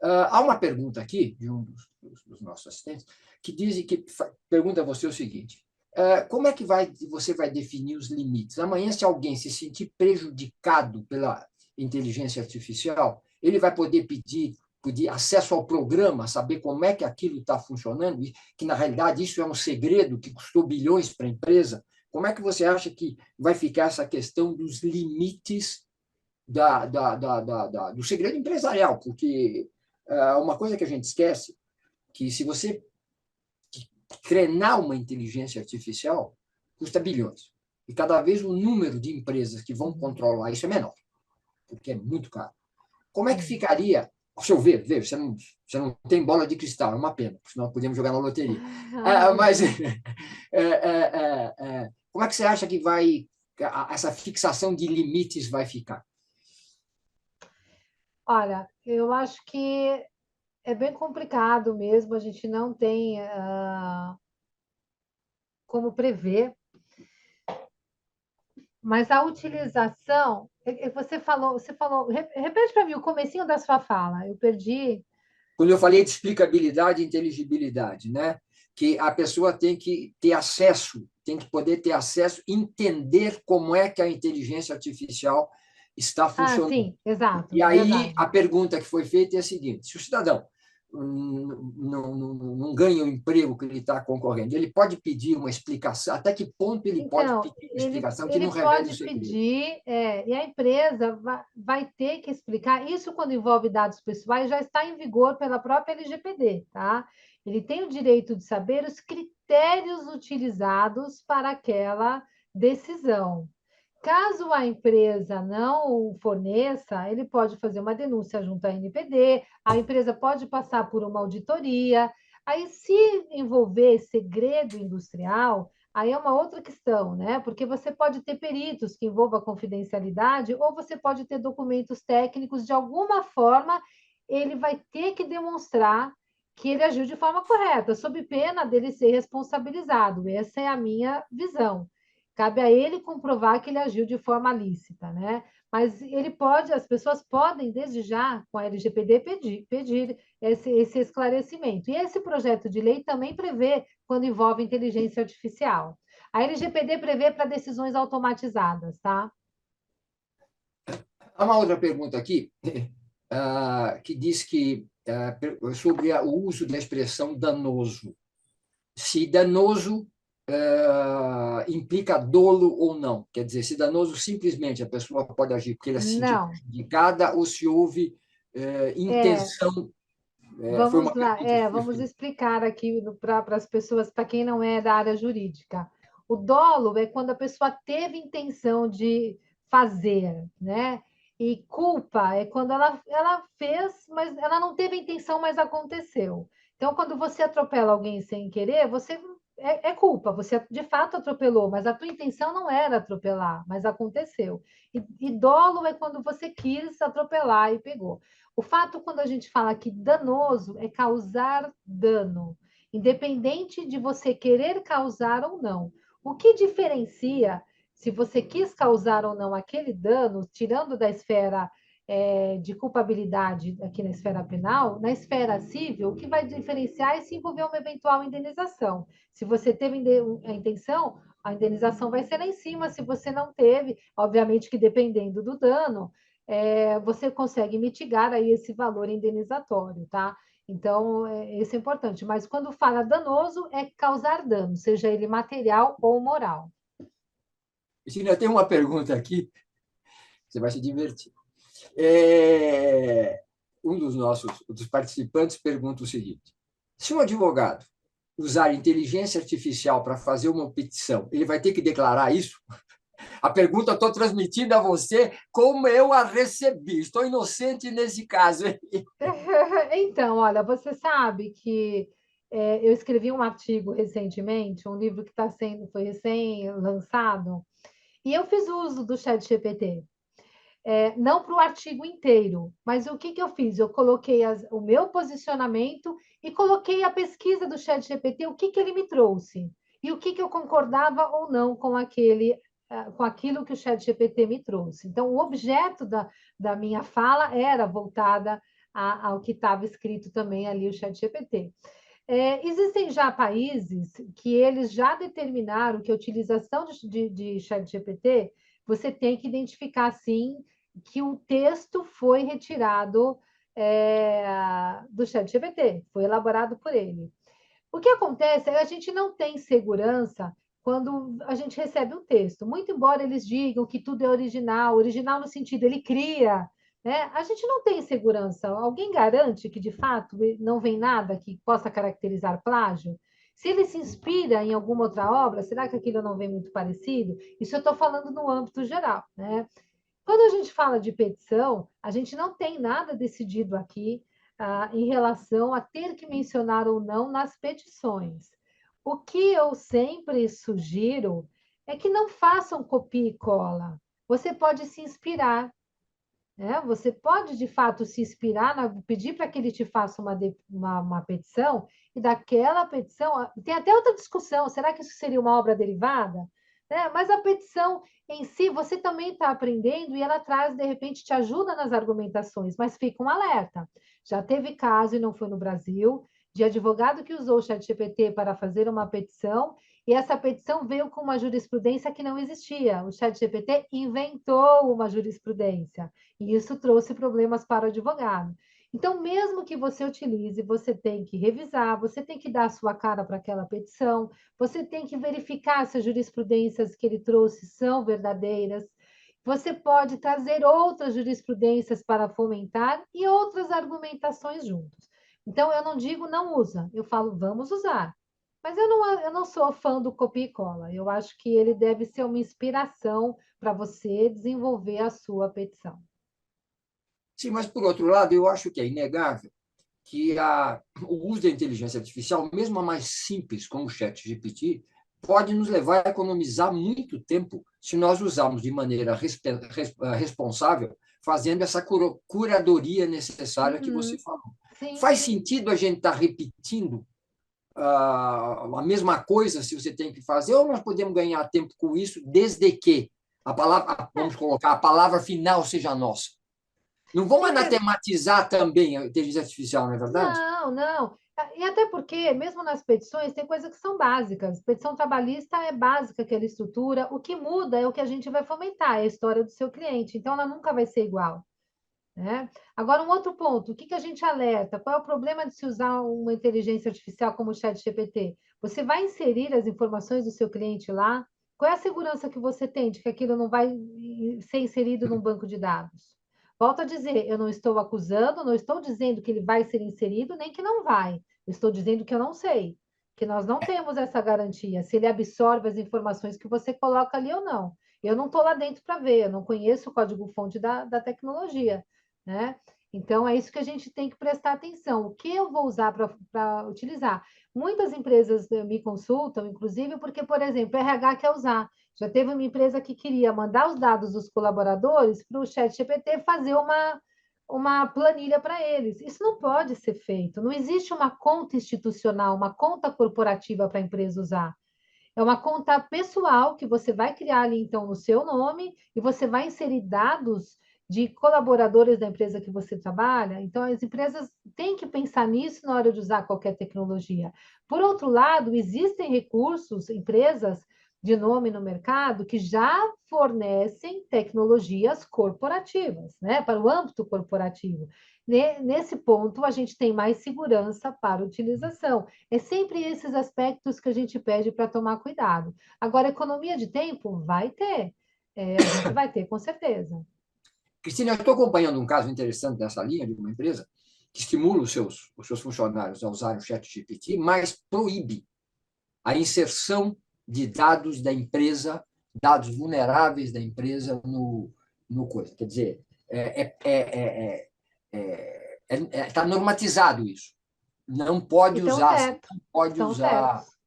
Há uma pergunta aqui de um dos nossos assistentes que pergunta a você o seguinte: como é que você vai definir os limites? Amanhã, se alguém se sentir prejudicado pela inteligência artificial, ele vai poder pedir acesso ao programa, saber como é que aquilo está funcionando, e que, na realidade, isso é um segredo que custou bilhões para a empresa. Como é que você acha que vai ficar essa questão dos limites do segredo empresarial? Porque uma coisa que a gente esquece, que se você treinar uma inteligência artificial, custa bilhões. E cada vez o número de empresas que vão controlar isso é menor, porque é muito caro. Como é que ficaria, ao seu ver, você não tem bola de cristal, é uma pena, senão podemos jogar na loteria. Mas como é que você acha que essa fixação de limites vai ficar? Olha, eu acho que é bem complicado mesmo, a gente não tem como prever, mas a utilização, você falou, repete para mim o comecinho da sua fala, eu perdi. Quando eu falei de explicabilidade e inteligibilidade, né? Que a pessoa tem que ter acesso, tem que poder ter acesso, entender como é que a inteligência artificial está Ah, funcionando. sim, exato, E aí verdade. a pergunta que foi feita é a seguinte: se o cidadão não ganha o emprego que ele está concorrendo, ele pode pedir uma explicação, até que ponto ele pode Então, pedir uma ele, explicação que ele não revele o pode segredo? pedir, e a empresa vai ter que explicar. Isso, quando envolve dados pessoais, já está em vigor pela própria LGPD, tá? Ele tem o direito de saber os critérios utilizados para aquela decisão. Caso a empresa não o forneça, ele pode fazer uma denúncia junto à NPD, a empresa pode passar por uma auditoria. Aí, se envolver segredo industrial, aí é uma outra questão, né? Porque você pode ter peritos que envolvam a confidencialidade, ou você pode ter documentos técnicos, de alguma forma, ele vai ter que demonstrar que ele agiu de forma correta, sob pena dele ser responsabilizado. Essa é a minha visão. Cabe a ele comprovar que ele agiu de forma lícita, né? Mas as pessoas podem, desde já, com a LGPD, pedir esse esclarecimento. E esse projeto de lei também prevê quando envolve inteligência artificial. A LGPD prevê para decisões automatizadas, tá? Há uma outra pergunta aqui que diz que sobre o uso da expressão danoso. Se danoso implica dolo ou não. Quer dizer, se danoso simplesmente a pessoa pode agir porque ela se sentiu Não. prejudicada ou se houve intenção. Foi Vamos uma lá, pergunta que foi vamos feita. explicar aqui para as pessoas, para quem não é da área jurídica. O dolo é quando a pessoa teve intenção de fazer, né? E culpa é quando ela fez, mas ela não teve intenção, mas aconteceu. Então, quando você atropela alguém sem querer, você é culpa, você de fato atropelou, mas a tua intenção não era atropelar, mas aconteceu. E dolo é quando você quis atropelar e pegou. O fato, quando a gente fala que danoso, é causar dano, independente de você querer causar ou não. O que diferencia se você quis causar ou não aquele dano, tirando da esfera de culpabilidade aqui na esfera penal, na esfera civil, o que vai diferenciar é se envolver uma eventual indenização. Se você teve a intenção, a indenização vai ser lá em cima. Se você não teve, obviamente que dependendo do dano, você consegue mitigar aí esse valor indenizatório, tá? Então, isso é importante. Mas quando fala danoso, é causar dano, seja ele material ou moral. Cristina, tem uma pergunta aqui, você vai se divertir. Um dos participantes pergunta o seguinte: se um advogado usar inteligência artificial para fazer uma petição, ele vai ter que declarar isso? A pergunta eu estou transmitindo a você como eu a recebi. Estou inocente nesse caso. Então, olha, você sabe que eu escrevi um artigo recentemente, um livro que foi recém-lançado, e eu fiz uso do ChatGPT. Não para o artigo inteiro, mas o que, que eu fiz? Eu coloquei o meu posicionamento e coloquei a pesquisa do ChatGPT, o que, que ele me trouxe, e o que, que eu concordava ou não com aquilo que o ChatGPT me trouxe. Então, o objeto da minha fala era voltada ao que estava escrito também ali, o ChatGPT. Existem já países que eles já determinaram que a utilização de ChatGPT, você tem que identificar, sim, que o texto foi retirado do ChatGPT, foi elaborado por ele. O que acontece é que a gente não tem segurança quando a gente recebe um texto. Muito embora eles digam que tudo é original, original no sentido, ele cria, né? A gente não tem segurança. Alguém garante que, de fato, não vem nada que possa caracterizar plágio? Se ele se inspira em alguma outra obra, será que aquilo não vem muito parecido? Isso eu estou falando no âmbito geral, né? Quando a gente fala de petição, a gente não tem nada decidido aqui em relação a ter que mencionar ou não nas petições. O que eu sempre sugiro é que não façam copia e cola. Você pode se inspirar, né? Você pode, de fato, se inspirar, pedir para que ele te faça uma petição, e daquela petição. Tem até outra discussão: será que isso seria uma obra derivada? Mas a petição em si, você também está aprendendo e ela traz, de repente, te ajuda nas argumentações, mas fica um alerta. Já teve caso, e não foi no Brasil, de advogado que usou o ChatGPT para fazer uma petição, e essa petição veio com uma jurisprudência que não existia. O ChatGPT inventou uma jurisprudência. E isso trouxe problemas para o advogado. Então, mesmo que você utilize, você tem que revisar, você tem que dar a sua cara para aquela petição, você tem que verificar se as jurisprudências que ele trouxe são verdadeiras. Você pode trazer outras jurisprudências para fomentar e outras argumentações juntos. Então, eu não digo não usa, eu falo vamos usar. Mas eu não sou fã do copia e cola. Eu acho que ele deve ser uma inspiração para você desenvolver a sua petição. Sim, mas, por outro lado, eu acho que é inegável que o uso da inteligência artificial, mesmo a mais simples, como o ChatGPT, pode nos levar a economizar muito tempo se nós usarmos de maneira responsável, fazendo essa curadoria necessária que você Uhum, falou. sim. Faz sentido a gente estar repetindo a mesma coisa se você tem que fazer, ou nós podemos ganhar tempo com isso, desde que a palavra, vamos colocar, a palavra final seja nossa. Não vamos Sim, anatematizar também a inteligência artificial, não é verdade? não, não. E até porque, mesmo nas petições, tem coisas que são básicas. Petição trabalhista é básica, aquela estrutura. O que muda é o que a gente vai fomentar, é a história do seu cliente. Então, ela nunca vai ser igual. né? Agora, um outro ponto, o que que a gente alerta? Qual é o problema de se usar uma inteligência artificial como o ChatGPT? Você vai inserir as informações do seu cliente lá? Qual é a segurança que você tem de que aquilo não vai ser inserido num banco de dados? Volto a dizer, eu não estou acusando, não estou dizendo que ele vai ser inserido, nem que não vai. Eu estou dizendo que eu não sei, que nós não temos essa garantia, se ele absorve as informações que você coloca ali ou não. Eu não estou lá dentro para ver, eu não conheço o código-fonte da tecnologia, né? Então, é isso que a gente tem que prestar atenção. O que eu vou usar para utilizar? Muitas empresas me consultam, inclusive, porque, por exemplo, o RH quer usar. Já teve uma empresa que queria mandar os dados dos colaboradores para o ChatGPT fazer uma planilha para eles. Isso não pode ser feito. Não existe uma conta institucional, uma conta corporativa para a empresa usar. É uma conta pessoal que você vai criar ali, então, no seu nome, e você vai inserir dados de colaboradores da empresa que você trabalha. Então, as empresas têm que pensar nisso na hora de usar qualquer tecnologia. Por outro lado, existem recursos, empresas de nome no mercado que já fornecem tecnologias corporativas, né, para o âmbito corporativo. Nesse ponto, a gente tem mais segurança para a utilização. É sempre esses aspectos que a gente pede para tomar cuidado. Agora, economia de tempo vai ter. A gente vai ter, com certeza. Cristina, eu estou acompanhando um caso interessante dessa linha de uma empresa que estimula os seus funcionários a usarem o ChatGPT, mas proíbe a inserção de dados da empresa, dados vulneráveis da empresa no coisa. Quer dizer, está normatizado isso. Não E pode estão usar, certos, não pode estão usar. certos.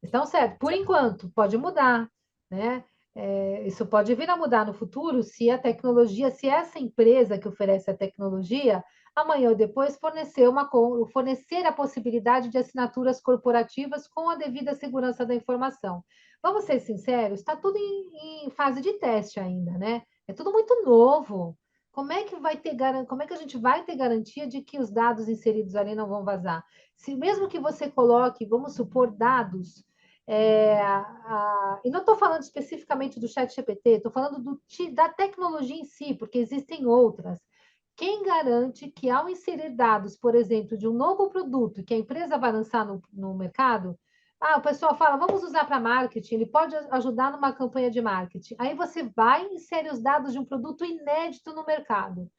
Estão certos. Por enquanto, pode mudar, né? Isso pode vir a mudar no futuro se a tecnologia, se essa empresa que oferece a tecnologia, amanhã ou depois fornecer a possibilidade de assinaturas corporativas com a devida segurança da informação. Vamos ser sinceros, está tudo em fase de teste ainda, né? É tudo muito novo. Como é que a gente vai ter garantia de que os dados inseridos ali não vão vazar? Se mesmo que você coloque, vamos supor, dados e não estou falando especificamente do chat GPT, estou falando da tecnologia em si, porque existem outras. Quem garante que ao inserir dados, por exemplo, de um novo produto que a empresa vai lançar no mercado, o pessoal fala, vamos usar para marketing, ele pode ajudar numa campanha de marketing. Aí você vai e insere os dados de um produto inédito no mercado.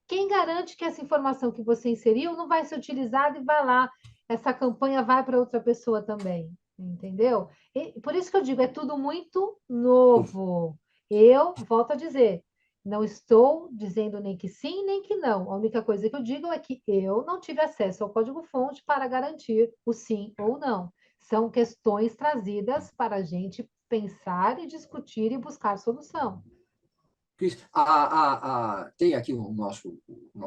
Quem garante que essa informação que você inseriu não vai ser utilizada e vai lá, essa campanha vai para outra pessoa também, entendeu? E por isso que eu digo, é tudo muito novo. Eu volto a dizer, não estou dizendo nem que sim, nem que não. A única coisa que eu digo é que eu não tive acesso ao código-fonte para garantir o sim ou não. São questões trazidas para a gente pensar e discutir e buscar solução. Tem aqui o nosso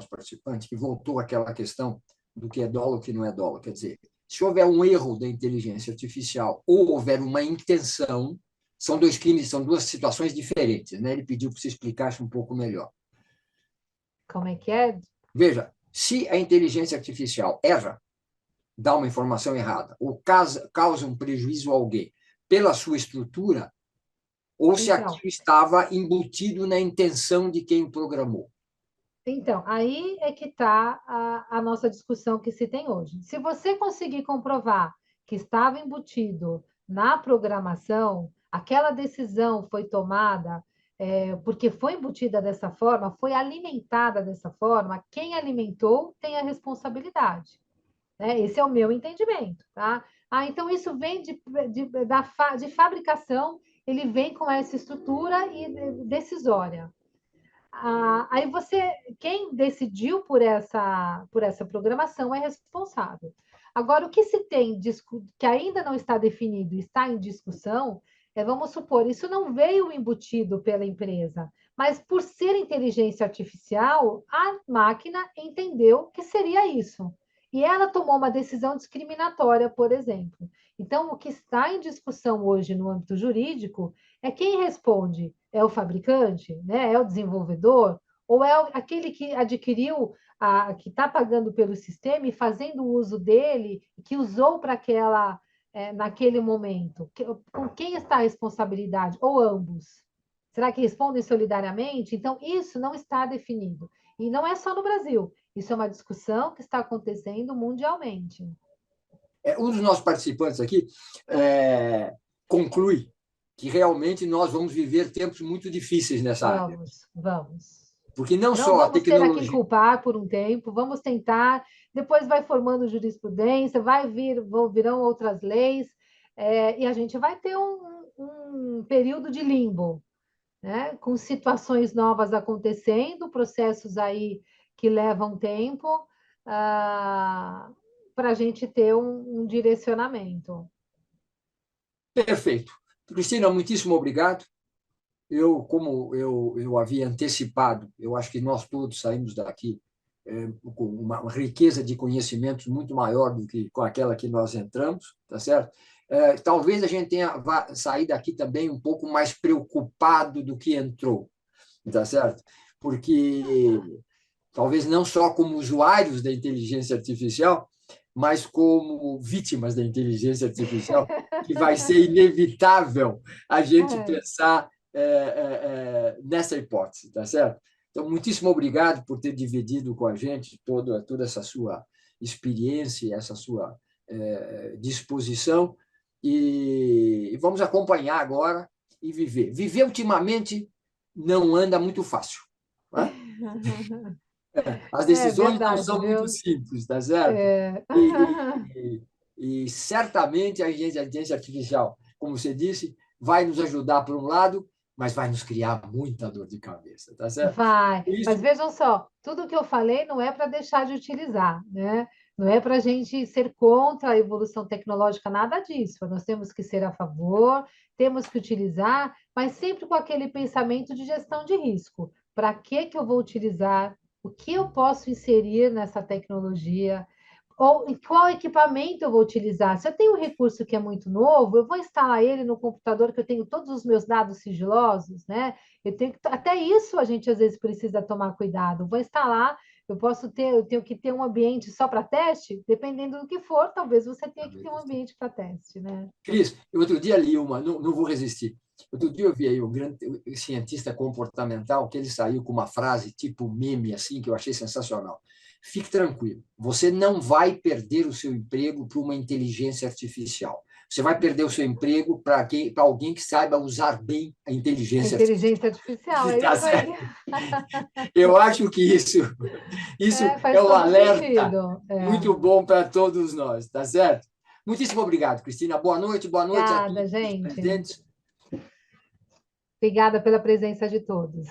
participante que voltou àquela questão do que é dolo e o que não é dolo. Quer dizer, se houver um erro da inteligência artificial ou houver uma intenção, são dois crimes, são duas situações diferentes. Né? Ele pediu para você explicasse um pouco melhor. Como é que é? Veja, se a inteligência artificial erra, dá uma informação errada, ou causa um prejuízo a alguém pela sua estrutura, ou se Então, aquilo estava embutido na intenção de quem o programou. Aí é que está a nossa discussão que se tem hoje. Se você conseguir comprovar que estava embutido na programação, aquela decisão foi tomada porque foi embutida dessa forma, foi alimentada dessa forma, quem alimentou tem a responsabilidade. Né? Esse é o meu entendimento, tá? Então isso vem de fabricação, ele vem com essa estrutura decisória. Aí quem decidiu por essa programação é responsável. Agora, o que se tem que ainda não está definido, está em discussão, vamos supor, isso não veio embutido pela empresa, mas por ser inteligência artificial, a máquina entendeu que seria isso. E ela tomou uma decisão discriminatória, por exemplo. Então, o que está em discussão hoje no âmbito jurídico é quem responde. É o fabricante, né? É o desenvolvedor? Ou é aquele que adquiriu, que está pagando pelo sistema e fazendo uso dele, que usou para naquele momento? Com quem está a responsabilidade? Ou ambos? Será que respondem solidariamente? Então, isso não está definido. E não é só no Brasil. Isso é uma discussão que está acontecendo mundialmente. Um dos nossos participantes aqui conclui que realmente nós vamos viver tempos muito difíceis nessa área. Vamos, vamos. Porque não Não só a vamos ter a quem tecnologia. culpar por um tempo, vamos tentar, depois vai formando jurisprudência, virão outras leis, e a gente vai ter um período de limbo, né? Com situações novas acontecendo, processos aí que levam tempo, para a gente ter um direcionamento. Perfeito. Cristina, muitíssimo obrigado. Como eu havia antecipado, eu acho que nós todos saímos daqui com uma riqueza de conhecimentos muito maior do que com aquela que nós entramos, tá certo? Talvez a gente vá sair daqui também um pouco mais preocupado do que entrou, tá certo? Porque talvez não só como usuários da inteligência artificial, mas como vítimas da inteligência artificial, que vai ser inevitável a gente pensar nessa hipótese, tá certo? Então, muitíssimo obrigado por ter dividido com a gente toda essa sua experiência, essa sua disposição, e vamos acompanhar agora e viver. Viver ultimamente não anda muito fácil, né? As É decisões não verdade, são muito viu? simples, tá certo? É. E certamente a inteligência artificial, como você disse, vai nos ajudar por um lado, mas vai nos criar muita dor de cabeça, tá certo? Vai, mas Isso, vejam só, tudo que eu falei não é para deixar de utilizar, né? Não é para a gente ser contra a evolução tecnológica, nada disso. Nós temos que ser a favor, temos que utilizar, mas sempre com aquele pensamento de gestão de risco. Para que que eu vou utilizar? O que eu posso inserir nessa tecnologia? Ou em qual equipamento eu vou utilizar? Se eu tenho um recurso que é muito novo, eu vou instalar ele no computador que eu tenho todos os meus dados sigilosos, né? Até isso a gente às vezes precisa tomar cuidado. Vou instalar, eu tenho que ter um ambiente só para teste, dependendo do que for, talvez você tenha que ter um ambiente para teste, né? Cris, outro dia li uma, não vou resistir. Outro dia eu vi aí um grande cientista comportamental que ele saiu com uma frase tipo meme assim que eu achei sensacional. Fique tranquilo, você não vai perder o seu emprego para uma inteligência artificial. Você vai perder o seu emprego para alguém que saiba usar bem a A inteligência artificial. inteligência artificial, é Tá isso aí. certo? Eu acho que isso é Faz um todo alerta sentido. muito bom para todos nós, tá certo? Muitíssimo obrigado, Cristina. Boa noite a Obrigada, todos os gente. presentes. Obrigada pela presença de todos.